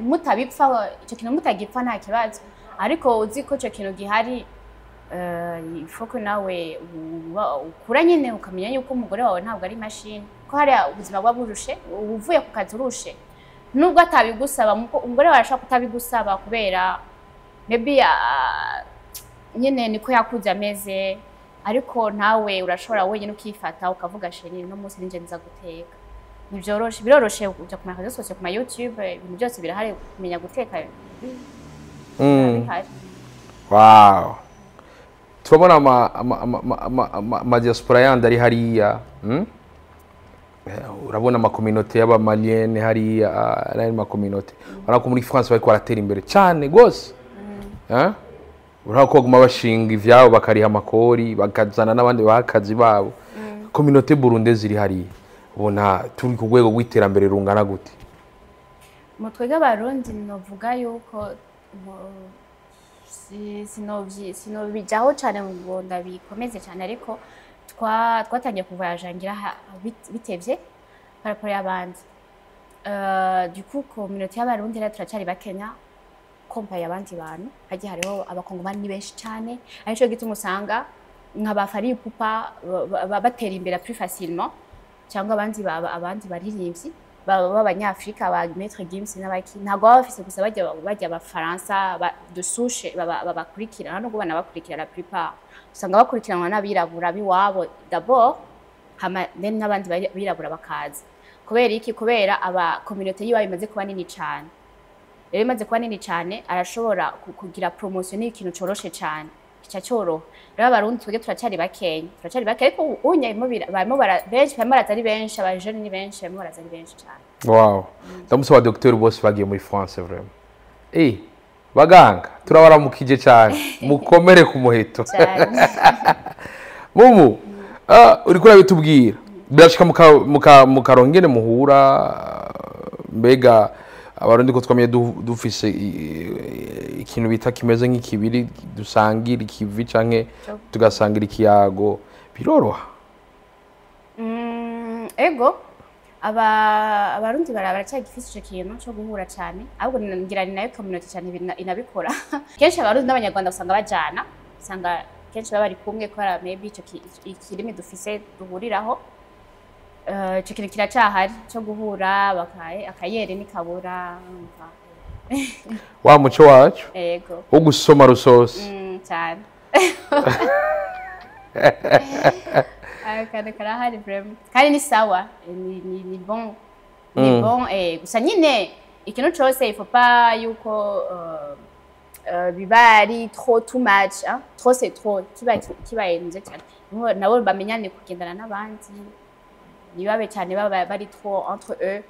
mutabipfa icyo kintu mutagipfa nta kibazo ariko uzi ko icyo kintu gihari ifo ko nawe ukura nyine ukamenya yuko umugore wawe ntabwo ari mashini ko hari ubuzima bwa burushe uvuye ku kazi urushe nubwo atabigusaba umugore wawe ashaka kutabigusaba kubera maybe nyine niko yakuze ameze ariko nawe urashobora wenyine ukifata ukavuga sheni no munsi ninje nza guteka nibyoroshe biroroshe kujya ku makazi yose ku ma YouTube ibintu byose birahari kumenya guteka wow turabona ama diaspora yandi ari hariya urabona ama communauté y'aba malienne hariya ari ma communauté barako muri France bariko baratera imbere cyane gose urako guma bashinga ivyabo bakariha amakori bakazana n'abandi bahakazi babo communauté burundese iri hariya ubona turi ku rwego rw'iterambere rungana gute mutwega abarundi novuga yuko sinobijaho cyane ngo ndabikomeze cyane ariko twatangiye kuvoyajangira bitevye paraporo y'abandi du coup communauté y'abarundi rero turacari bakenya kompaye abandi bantu hagiye hariho abakongomani benshi cyane arico gituma usanga nk'abafari ipupa batera imbere plus facilement cyangwa abandi baririmbyi b'abanyafrika ba Maître Gims n'abaki ntago bafise gusa bajya abafaransa de souche babakurikirana no kubana bakurikira la plupart usanga bakurikiranwa n'abirabura biwabo d'abord hama then n'abandi birabura bakaza kubera iki kubera aba communauté yiwa imaze kuba nini cyane rero imaze kuba nini cyane arashobora kugira promotion n'ikintu coroshe cyane cyacoro rero abarundi twege turacari bakenya ariko unyayimo barimo benshi baraza benshi abajene ni benshi barimo baraza benshi cyane wow ndamusaba docteur bose bagiye muri France vraiment baganga turabaramukije cyane mukomere ku muheto mumu uri kuri bitubwira birashika mukarongene muhura mbega abarundi ko twamenye dufise ikintu bita kimeze nk'ikibiri dusangira ikivi canke tugasangira ikiyago biroroha ego abarundi baracyagifise ico kintu cyo guhura cyane ahubwo ngira ni nayo community cyane inabikora kenshi abarundi n'abanyarwanda usanga bajana usanga kenshi baba bari kumwe ko maybe ico ikirimi dufise duhuriraho ico kintu kiracahari cyo guhura akayere nikabura wa muco wacu ego wo gusoma rusosi cyane kandi karahari vraiment kandi ni sawa ni bon gusa nyine ikintu cyose il faut pas yuko bibari trop too much trop c'est trop kibaye nze cyane nabo bamenyane kugendana n'abandi nibabe cyane baba bari trop entre eux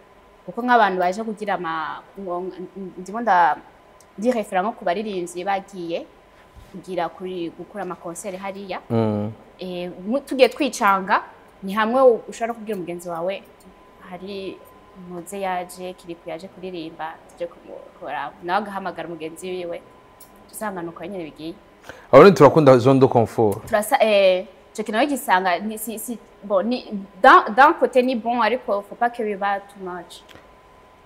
kuko nk'abantu baje kugira ndimo ndi referent nko kubaririmbyi bagiye kugira gukora ama concert hariya tugiye twicanga ni hamwe ushobora kubwira umugenzi wawe hari muze yaje kiripu yaje kuririmba tuje kumukora nawe agahamagara umugenzi wiwe tusanganuka nyine bigiye abarundi turakunda zone de confort turasa je kinawe gisanga bon ni d'un côté ni bon ariko faut pas que biba too much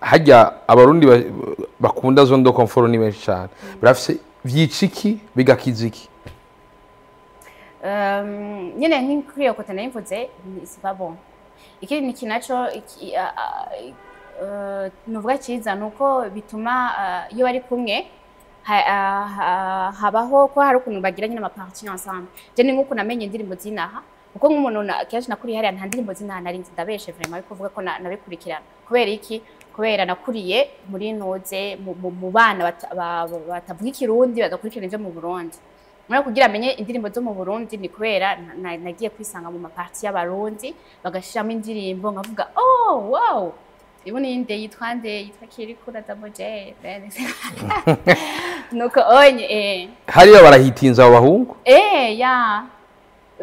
hajya abarundi bakunda zone de confort ni benshi cyane birafise vyiciki bigakiziki nyine nk'ikuriyo kote nayivuze c'est pas bon ikindi kinacho nuvuga cyiza nuko bituma iyo bari kumwe habaho ko hari ukuntu bagira nyine amaparti ensemble je ni nkuko namenye indirimbo zinaha kuko nk'umuntu kenshi nakuriye hariya nta ndirimbo zinaha nari nzi ndabeshe vraiment ariko uvuga ko nabikurikirana kubera iki kubera nakuriye muri noze mu bana batavuga ikirundi bagakurikirana ivyo mu Burundi muri kugira amenye indirimbo zo mu Burundi ni kubera nagiye kwisanga mu maparti y'abarundi bagashiramo indirimbo ngavuga oh wow ibu ni inde yitwa Kirikura Damoje nuko onye hariya barahitinza abahungu ya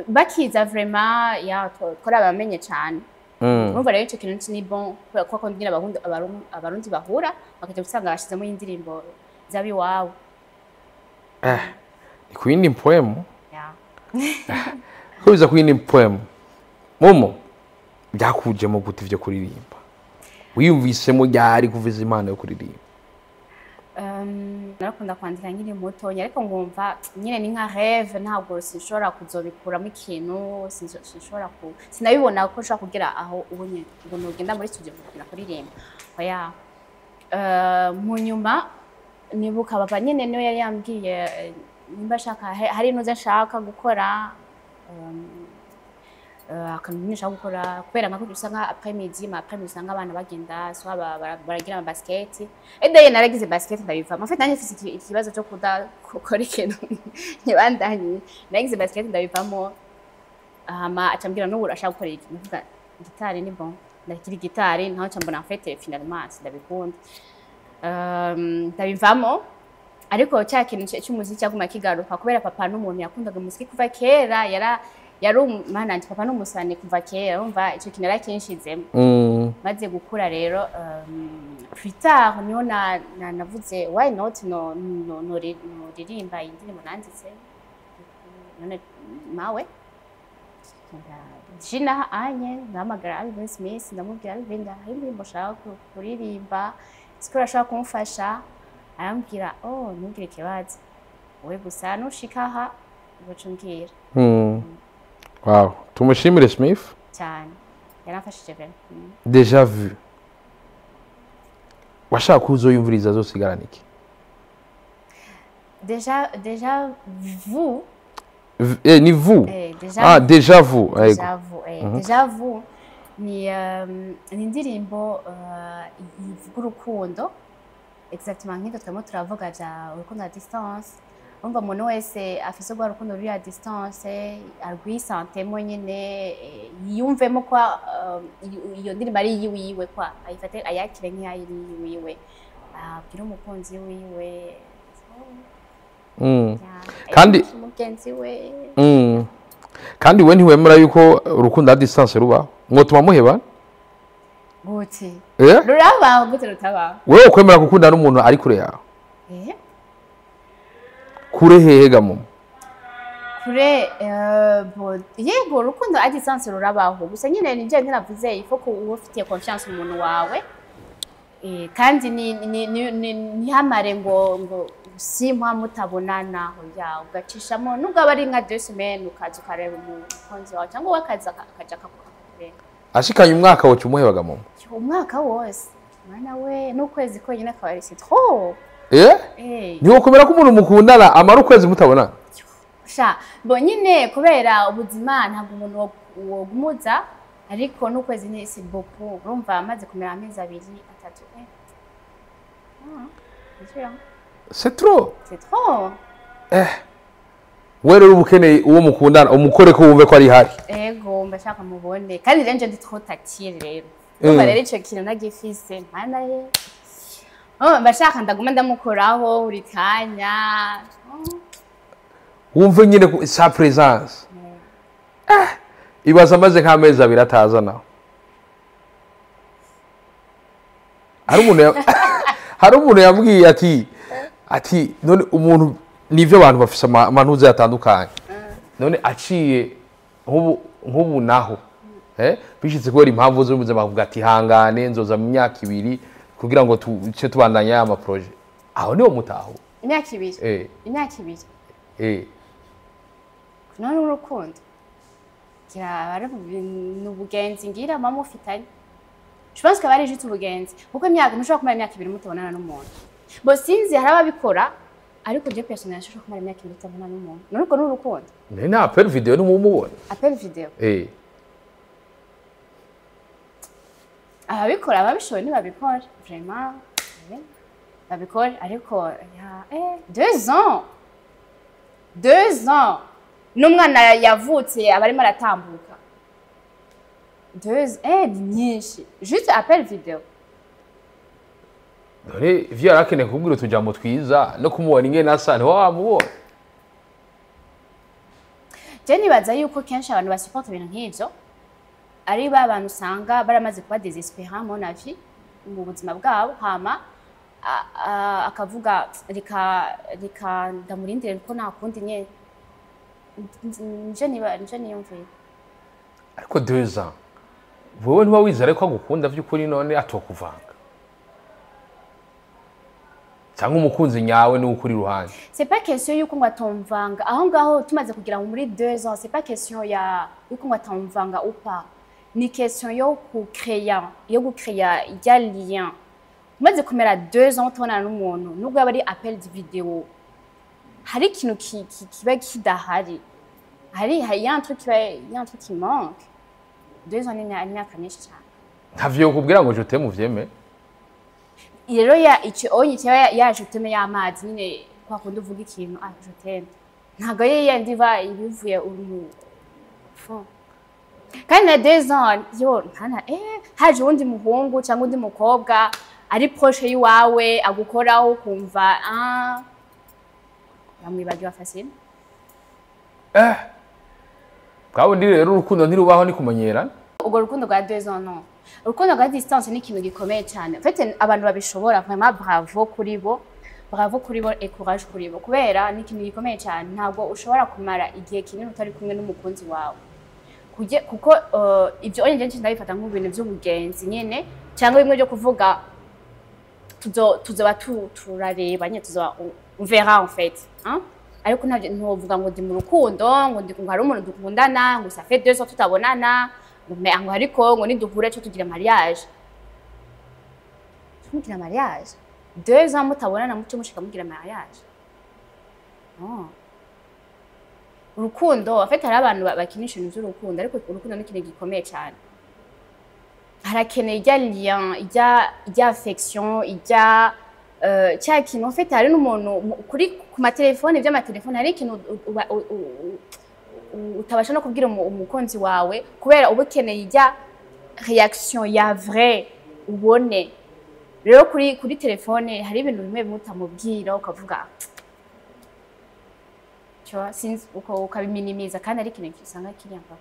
bakiza vraiment ya kora bamenye cyane urumva rero icyo kintu ni bon kuko ngira abarundi bahura bakaje gusanga bashizemo indirimbo zabiwawe ni kwindi poem ya kubiza kwindi poem momo byakuje mu gute ivyo kuririmba wiyumvisemo ryari kuviza impano yo kuririmba narakunda kwandika nkiri mutonya ariko ngumva nyine ni nka rêve ntabwo sinshobora kuzobikuramo ikintu sinabibona ko nshobora kugira aho ubunye ngo nugenda muri studio gukina kuririmba oya mu nyuma nibuka papa nyine niwe yari yambwiye nimba shaka hari nuze nshaka gukora akantu nshaka gukora kubera nka usanga après-midi usanga abana bagenda so baragira basket edaye naragize basket ndabivamo mfite nanjye mfite ikibazo cyo kudakora ikintu nyibandanye naragize basket ndabivamo acambwira n'ubu ashaka gukora iki mvuga gitari ni bon ndakiri gitari naho cyambona en fait finalement ndabikunda ndabivamo ariko cya kintu cy'umuziki cyaguma kigaruka kubera papa n'umuntu yakundaga umuziki kuva kera yari umwana papa n'umusani kuva kera urumva icyo kintu yarakinshizemo maze gukura rero plus tard niho navuze why not no ririmba indirimbo nanditse none mawe jina anye namagara Alvin Smith ndamubwira Alvin ndahimba shaka kuririmba sikora shaka kumfasha arambwira ntugire ikibazo wowe gusa nushikaha ubacumbwira wow tumushimire Smith cyane yaramfashije pe déjà vu washaka kuzoyumviriza zosigarana iki déjà vous ni vous déjà vous déjà vous ni indirimbo ivuga urukundo exactement nk'ibyo twemo turavuga bya urukundo à distance umva umuntu wese afise rwa rukundo ruri à distance arwisantemo nyine yumvemo kwa iyo ndirimbo ari yiwiwe kwa ayifate ayakire nk'ayiri yiwiwe abwira umukunzi wiwe kandi umugenzi we kandi we ntiwemera yuko urukundo à distance ruba mwotuma muheba gute ruraba gute rutaba wewe kwemera gukunda n'umuntu ari kure yawe kure hehe gamo kure yego urukundo à distance rurabaho gusa nyine nije ntiravuze ifo ko ufitiye confiance umuntu wawe kandi ni hamare ngo simpa mutabonana hoya ugacishamo nubwo abari nka 2 semaines ukaza ukareba umukunzi wawe cyangwa wakaza akaja kakure ashikanye umwaka wo cyumuhebaga mu umwaka wose mwana we n'ukwezi ko nyine akaba ari trop niwo kumera ko umuntu mukundana amara ukwezi mutabonana sha bo nyine kubera ubuzima ntabwo umuntu wogumuza ariko n'ukwezi ni c'est beaucoup urumva amaze kumera amezi 2 3 c'est trop wero ubukeneye uwo mukundana umukore ko wumve ko ari hari ego mbashaka mubone kandi renje ndi trop tactile rero umva rero ico kintu nagifise mana ye mbashaka ndaguma ndamukoraho uri kanya wumve nyine sa présence ibaza maze nk'amezi 2 atazana hari umuntu yambwiye ati none umuntu nivyo abantu bafise amantuze yatandukanye none aciye nk'ubu naho bishitse kubera impamvu zo muzima bavuga ati hangane nzoza mu myaka 2 kugira ngo tuce tubandanya ama projet aho niho mutaho imyaka 2 imyaka 2 none urukundo kira ari n'ubugenzi ngira mama ufitanye je pense que bari juste ubugenzi kuko imyaka ntushobora kumara imyaka 2 mutabonana n'umuntu bo sinzi harababikora ariko je personnel nshobora kumara imyaka 2 mutabonana n'umuntu none ko n'urukundo ni appel video ni mumubona appel video ababikora babishoboye ntibabikora vraiment babikora ariko 2 ans n'umwana yavutse abarimo aratambuka 2 ni nyinshi juste appel video dore ivyo yarakene kubwira tujambo twiza no kumubona ingene asa ntiho wamubona je nibaza yuko kenshi abantu basupport ibintu nk'ivyo ari abantu usanga baramaze kuba désespérant mon avis mu buzima bwabo hama akavuga rika ndamurindire ko nta kundi nye nje niyumvira ariko 2 ans wowe ntiba wizere ko agukunda vy'ukuri none atokuvanga cyangwa umukunzi nyawe ni ukuri ruhande. C'est pas question yuko ngo atomvanga aho ngaho tumaze kugira ngo muri 2 ans, c'est pas question ya yuko ngo atomvanga ou pas, ni question yo gucréer ya lien. Tumaze kumera 2 ans tubonana n'umuntu nubwo yaba ari appel de vidéo, hari ikintu kiba kidahari, il y a un truc qui manque. 2 ans ni imyaka myinshi cyane. Ntavyo kubwira ngo je t'aime uvyeme. Rero ya je t'aime y'amazi nyine kwa kundi uvuga ikintu je t'aime. Ntago yandi iva ibivuye fond. Kandi na 2 ans yo ntana haje undi muhungu cyangwa undi mukobwa ari proche yiwawe agukoraho kumva yamwibagiwe facile. Bwabundi rero urukundo ntirubaho ni kumenyerana. Ubwo rukundo rwa 2 ans non. Urukundo rwa distance ni ikintu gikomeye cyane. En fait abantu babishobora vraiment bravo kuri bo et courage kuri bo kubera ni ikintu gikomeye cyane. Ntabwo ushobora kumara igihe kinini utari kumwe n'umukunzi wawe. Kuko ibyo onye ndabifata nk'ibintu by'ubugenzi nyene cyangwa bimwe byo kuvuga tuzoba turareba nyine tuzoba on verra en fait, hein? Ariko ntuvuga ngo ndi mu rukundo ngo ndi hari umuntu dukundana ngo ça fait 2 ans tutabonana ngo ariko ngo niduhure cyo tugira mariage. Tugira mariage 2 ans mutabonana muco mushika mugira mariage. Non. Urukundo en fait hari abantu bakinisha ibintu by'urukundo ariko urukundo ni ikintu gikomeye cyane. Harakeneye ijya lien, ijya affection, ijya cya kintu en fait hari n'umuntu kuri ku matelefone by'amatelefone hari ikintu utabasha no kubwira umukunzi wawe kubera ubukeneye ijya reaction ya vrai ubone. Rero kuri telefone hari ibintu bimwe mutamubwira ukavuga sinzi uko ukabiminimiza kandi ari ikintu kisanga kiri amba.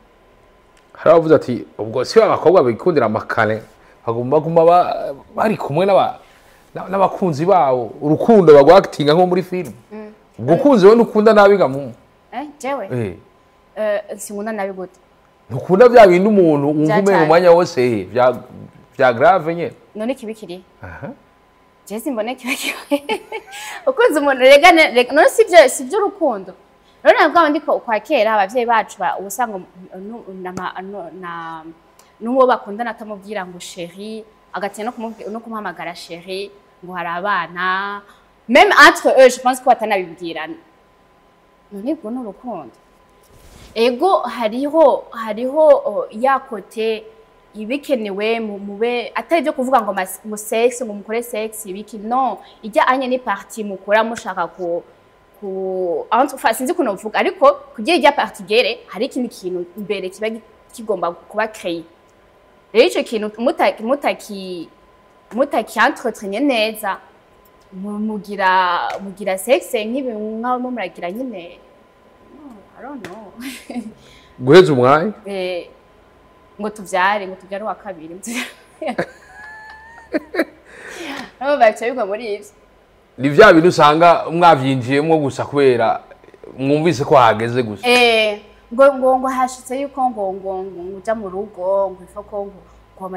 Hari abavuze ati ubwo si abakobwa bikundira amakane bagomba bari kumwe n'abakunzi bawo urukundo bagwactinga nko muri film. Ubukunzi we nukunda nabiga mu jewe sinkunda nabi gute nukunda bya bintu umuntu umvume mu mwanya wose bya grave nye none kibikiri je simbone kibikiri ukunze umuntu regane none sivyo urukundo. Rero nabwo ndiko kwa kera abavyeyi bacu ubusanga n'uwo bakundana atamubwira ngo chérie agatiye no kumuhamagara chérie ngo hari abana même entre eux je pense ko batanabibwirana. None ubwo n'urukundo. Ego hariho ya côté ibikenewe mube atari byo kuvuga ngo mu sexe ngo mukore sexe ibiki non ijya anye ni partie mukora mushaka enfin sinzi kuno mvuga ariko kugiye ijya partie gere hari ikindi kintu imbere kiba kigomba kuba créé. Rero ico kintu mutaki entretenir neza mugira sexe nk'ibi nkaho muragira nyine I don't know. Guheza umwanya ngo tuvyare wa kabiri abo bacha bigwa muri ivyo ni vya bintu usanga mwavyinjiyemo gusa kubera mwumvise ko hageze gusa ngo hashitse yuko ngo uja mu rugo ngo ifa ko ngo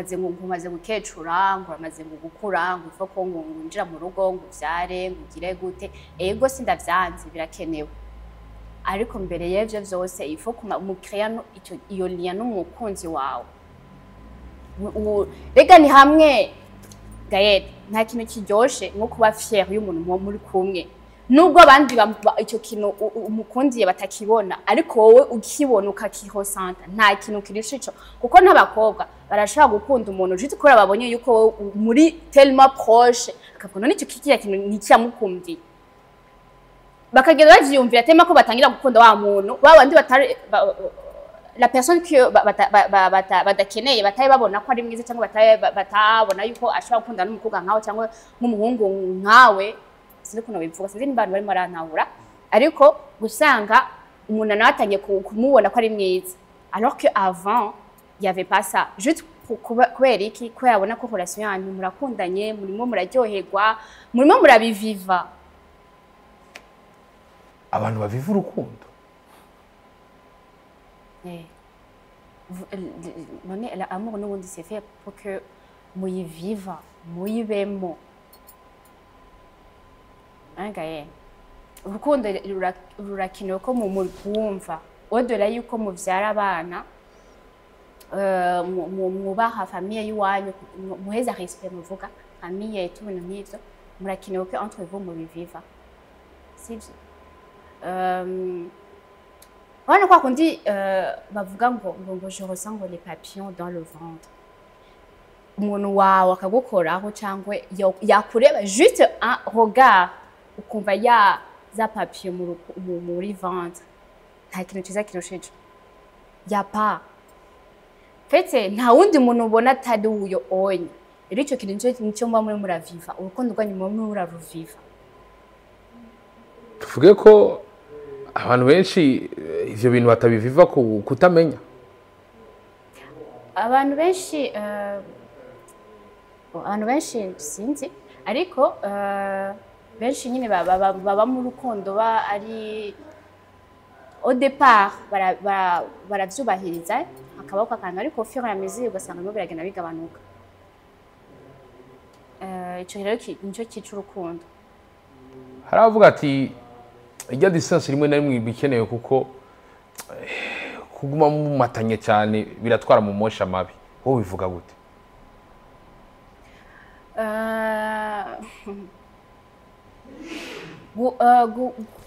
maze gukecura ngo amaze gukura ngo ifa ko ngo njira mu rugo ngo vyare ngo ugire gute. Ego sindavyanze birakenewe ariko mbere y'ivyo vyose ifo mukreya iyo lien n'umukunzi wawe. Rega ni hamwe Gaël nta kintu kiryoshe nko kuba fier y'umuntu muri kumwe nubwo abandi icyo kintu umukundiye batakibona ariko wowe ukibona ukakihosanta nta kintu kirisha ico kuko n'abakobwa barashaka gukunda umuntu jiti kora babonye yuko muri tellement proche akavuga n'icyo kigira kintu nicyamukumdiye bakagenda bavyumvira tema ko batangira gukunda wa muntu babandi batari la personne que badakeneye bataye babona ko ari mwiza cyangwa batabona yuko ashobora gukunda n'umukobwa nkawe cyangwa nk'umuhungu nkawe sinzi kuno bivuga sinzi n'abantu barimo arantahura ariko gusanga umuntu nawe atangiye kumubona ko ari mwiza alors que avant il y avait pas ça juste kubera iki ko yabona ko relation yanyu murakundanye murimo muraryoherwa murimo murabiviva. Abantu baviva urukundo l'amour n'ubundi c'est fait pour que muyiviva muyibemo angaye urukundo rurakenewe ko mu rwumva odora yuko muvyara abana mubaha famille yiwanyu muheza respect muvuga famille et tout n'ivyo murakenewe ko entre vous mubiviva sivyo wana kwa kundi bavuga ngo je ressens ngo les papillons dans le ventre umuntu wawe akagukoraho cyangwa yakureba juste un regard ukumva ya za papillons muri ventre nta kintu cyiza kirushije ya pa fete nta wundi muntu ubona atari uyo onye rero icyo kintu nicyo muba muri muraviva urukundo rwanyu muba muri muraruviva tuvuge ko abantu benshi ivyo bintu batabiviva kutamenya abantu benshi sinzi ariko benshi nyine baba mu rukundo ari au départ baravyubahiriza akabaho akantu ariko au fur et à mesure ugasanga no biragenda bigabanuka ico rero nico kica urukundo haravuga ati ijya distance rimwe na rimwe bikenewe kuko kuguma mumatanye cyane biratwara mu mosha mabi wowe bivuga gute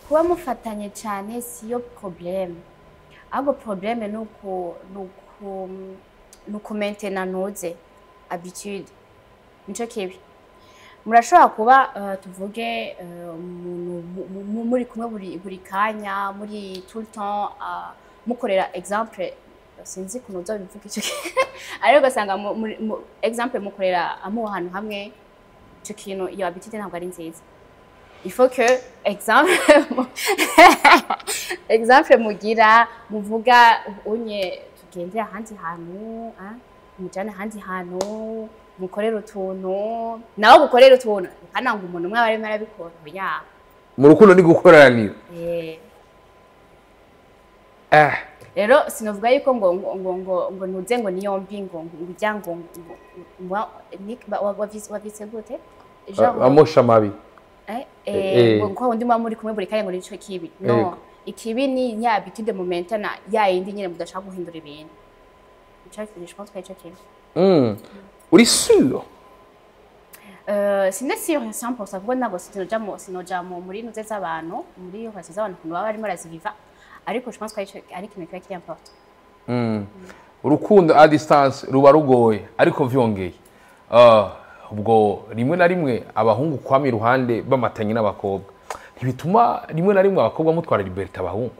kuba mufatanye cyane siyo problème ahubwo problème nuko maintenir noze habitude nico kibi murashobora kuba tuvuge muri kumwe buri kanya muri tout le temps mukorera exemple sinzi kunoza bivuga icyo ariko gasanga exemple mukorera amu ahantu hamwe icyo kintu iyo habitude ntabwo ari nziza il faut que exemple mugira muvuga unye tugende ahandi hantu mujane ahandi hantu mukorera utuntu nawe gukorera utuntu kana ngo umuntu umwe barimo arabikora ya mu rukundo ni gukoranira rero sinovuga yuko ngo ntuze ngo niyombi ngo bijyango wavise gute amosha mabi ngo undi muri kumwe buri kanya ngo nico kibi no ikibi ni nya habitude momentana ya yindi nyine mudashaka guhindura ibintu je pense que c'est kibi uri sûr sine sûr 100% kuko ntabwo sinoja muri nuze z'abantu muri hose z'abantu baba barimo raziviva ariko je pense que ari ikintu kiba kiri important urukundo à distance ruba rugoye ariko vyongeye ubwo rimwe na rimwe abahungu kwami ruhande bamatanye n'abakobwa ntibituma rimwe na rimwe abakobwa mutwara liberté abahungu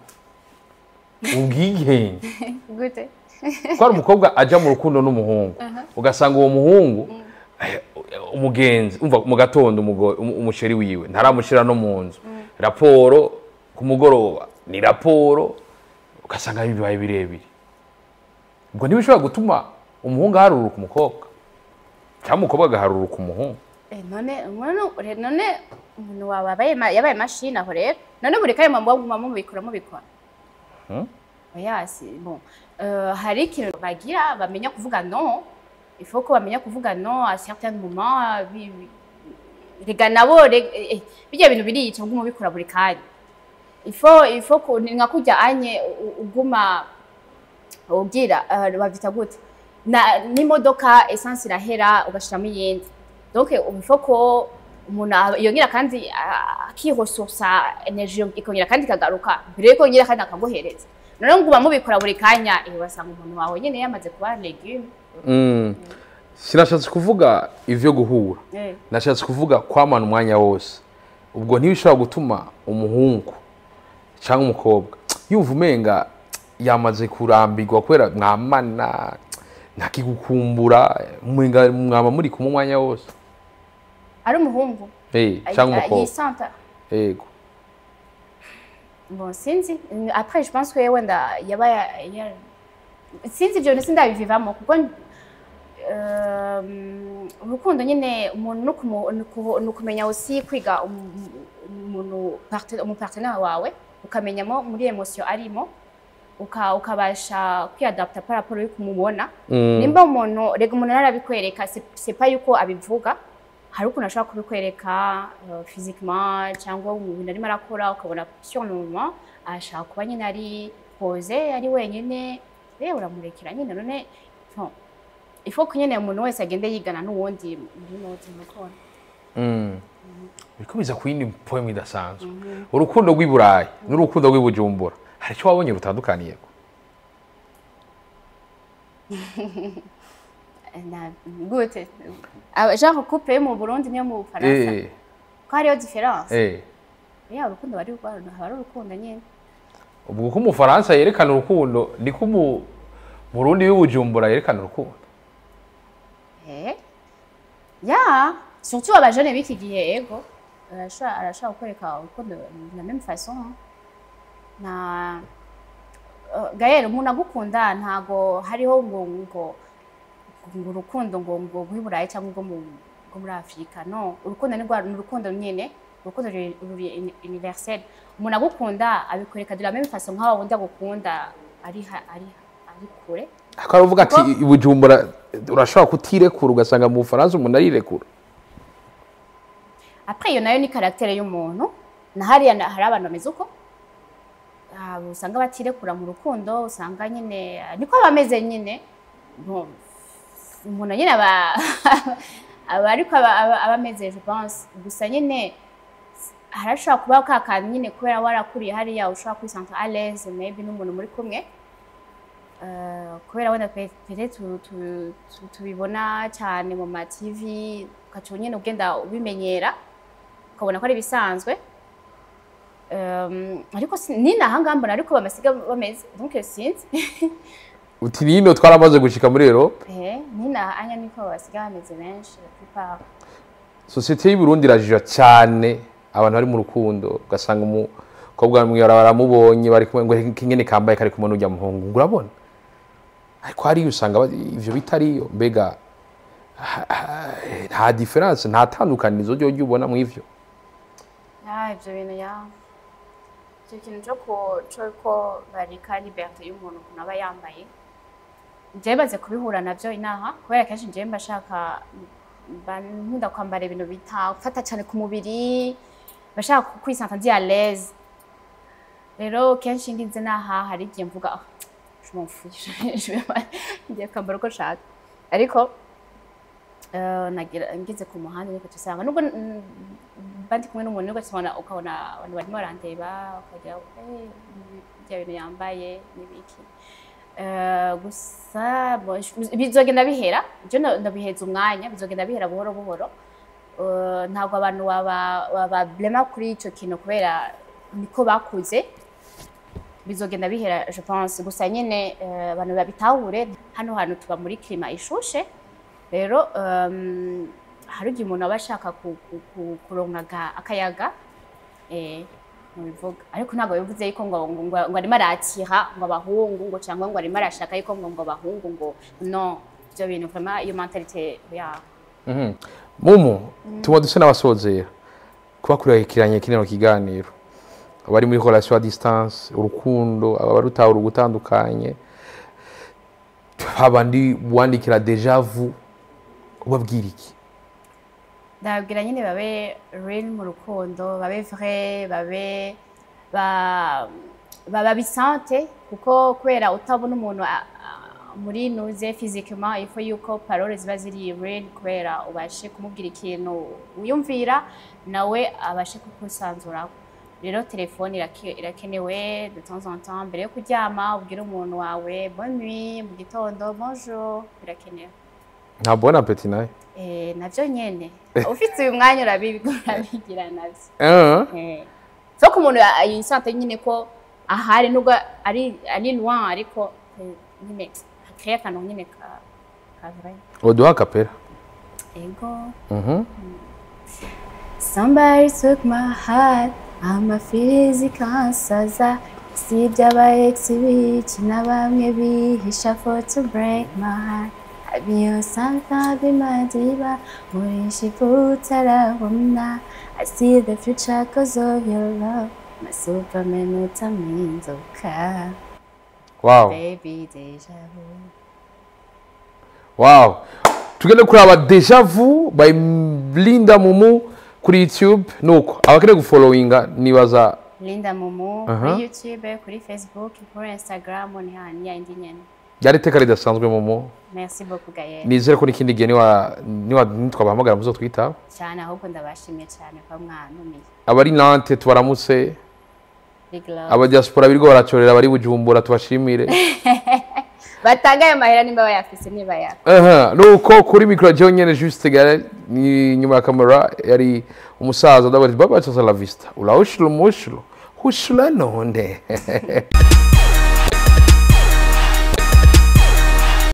ubwigenge gute kwari umukobwa aja mu rukundo n'umuhungu ugasanga uwo muhungu umugenzi umva mu gatondo umusheri wiwe ntaramushira no mu nzu raporo ku mugoroba ni raporo ugasanga bibaye birebire ubwo ntibishobora gutuma umuhungu aharuruka umukobwa cyangwa umukobwa agaharuruka umuhungu none umuntu yabaye mashini aho rero none buri kanya mubikora yasi bon hari ikintu bagira bamenya kuvuga non il faut ko bamenya kuvuga non à certains moments rega nabo bijya bintu biriyica ngo mubikora buri kanya il faut ko nka kujya anye uguma ugira bavita gute ni modoka essence irahera ugashiramo yindi donc il faut ko umuntu yongera kandi akihososa energy ikongera kandi kagaruka mbere yuko yongera kandi akaguhereza none ngo bamubikora buri kanya basanga umuntu wawe nyene yamaze kuba legume sinashatse kuvuga ivyo guhura nashatse kuvuga kwamana umwanya wose ubwo ntibishobora gutuma umuhungu cyangwa umukobwa yumva umenga yamaze kurambirwa kwera mwamana ntakigukumbura mwaba muri kumwe umwanya wose ari umuhungu cyangwa umukobwa yego bon sinzi après je pense que wenda sinzi ibyo sindabivivamo kuko urukundo nyine umuntu nukumenya aussi kwiga umuntu partenaire wawe ukamenyamo muri emotion arimo ukabasha kwiadapta par rapport yo kumubona nimba umuntu rega umuntu narabikwereka c'est pas yuko abivuga hari ukuntu ashobora kubikwereka physiquement cyangwa mu bintu arimo arakora ukabona sur le moment ashaka kuba nyine ari pose ari wenyine uramurekera nyine none il faut que nyine umuntu wese agende yigana n'uwundi muri mode mukora bikubiza ku yindi poem idasanzwe urukundo rw'iburayi n'urukundo rw'ibujumbura hari icyo wabonye rutandukaniye gute genre couple yo mu Burundi niyo mu Faransa ko hariyo difference urukundo bari urukundo nyine ubwo ko mu Faransa yerekana urukundo ni ko mu Burundi y'ubujumbura yerekana urukundo surtout abajene b'iki gihe ego arashaka kwereka urukundo la même façon na Gaël umuntu agukunda ntago hariho ngo urukundo ngo rw'iburayi cyangwa ngo muri Afrika no urukundo ni urukundo nyine urukundo ruri universel umuntu agukunda abikwereka de la même façon nk'aho wundi agukunda ari kure akaba uvuga ati ibujumbura urashobora kutirekura ugasanga mu Faransa umuntu arirekura après iyo nayo ni caractère y'umuntu na hari abantu bameze uko usanga batirekura mu rukundo usanga nyine niko bameze nyine umuntu nyine ariko abameze je pense gusa nyine harashobora kuba kakandi nyine kubera warakuriye hariya ushobora kwisanga à l'aise maybe n'umuntu muri kumwe kubera wenda peut-être tubibona cyane mu ma TV ukacu nyine ugenda ubimenyera ukabona ko ari bisanzwe ariko ni nahanga mbona ariko bamasiga bameze donc sinzi uti nino twaramaze gushika muri Europe ni nahanya niko basiga bameze benshi plupart société y'u Burundi irajija cyane abantu bari mu rukundo ugasanga umukobwa mwe baramubonye bari kumwe ngo kingene kambaye kari kumwe n'ujya muhungu urabona ariko hari usanga ivyo bitariyo mbega nta difference nta tandukanizo ryo ubona mu ivyo ibyo bintu icyo kintu cyo ko barika liberté y'umuntu ukuntu aba yambaye njyewe baze kubihura nabyo inaha kubera kenshi njyewe mbashaka nkunda kwambara ibintu bitafata cyane ku mubiri bashaka kwisanga ndi à l'aise rero kenshi ngize naha hari igihe mvuga je m'en fous ngiye kwambara uko nshaka ariko nagira ngize ku muhanda niko tusanga nubwo bandi kumwe n'umuntu niko ukabona abantu barimo barandeba ukagira ibyo bintu yambaye n'ibiki gusa bizogenda bihera byo ndabiheza umwanya bizogenda bihera buhoro buhoro ntabwo abantu blema kuri icyo kintu kubera niko bakuze bizogenda bihera je pense gusa nyine abantu babitahure hano hantu tuba muri klima ishushe rero hari igihe umuntu aba ashaka kuronka akayaga mubivuga ariko ntabwo bivuze yuko ngo arimo arakira ngo abahungu ngo cyangwa ngo arimo arashaka yuko ngo abahungu ngo no ibyo bintu vraiment iyo mentalite yaho mumu tuma duse n'abasozera kuba kurikiranye kinero kiganiro abari muri relation à distance urukundo abarutaho urugutandukanye abandi wandikira déjà vu ubabwira iki ndabwira nyine babe real mu rukundo babe vrai babe bisante kuko kubera utabona umuntu muri nuze physiquement il faut yuko parole ziba ziri real kubera ubashe kumubwira ikintu uyumvira nawe abashe kukusanzura rero telefone irakenewe de temps en temps mbere yo kuryama ubwira umuntu wawe bonne nuit mu gitondo bonjour birakenewe nta bon appétit nayo navyo nyene ufite uyu mwanya urabigira navyo so ku muntu yisante nyine ko ahari nubwo ari loin ariko nyine créer akantu nyine ka vrai oduha kapera ego somebody took my heart amafirizi kansaza si iby'aba ex bici na bamwe bihisha for to break my heart abiyo santa bimadiba murisha iputarabona I see the future cause of your love my superman utaminduka wow baby deja vu wow tugende kuraba deja vu by Linda Mumu kuri YouTube nuko abakeneye gufollowinga nibaza Linda Mumu kuri YouTube, kuri Facebook, kuri Instagram ni hani indi nyene. Yari teka ridasanzwe Mumu. Merci beaucoup Gaël. Nizere ko nikindi gihe nitwabahamagara muzo twitaba. Cyane ahubwo ndabashimiye cyane kwa mwanumiye. Abari Nantes tubaramutse. Aba diaspora birgo baracorera bari Bujumbura tubashimire. Batangaye mahera nimba bayafise niba yako. Nuko kuri micro je nyene juste gare ni nyuma ya camera yari umusaza ndabati baba cha la vista. Ula ushlo mushlo. Hushla nonde.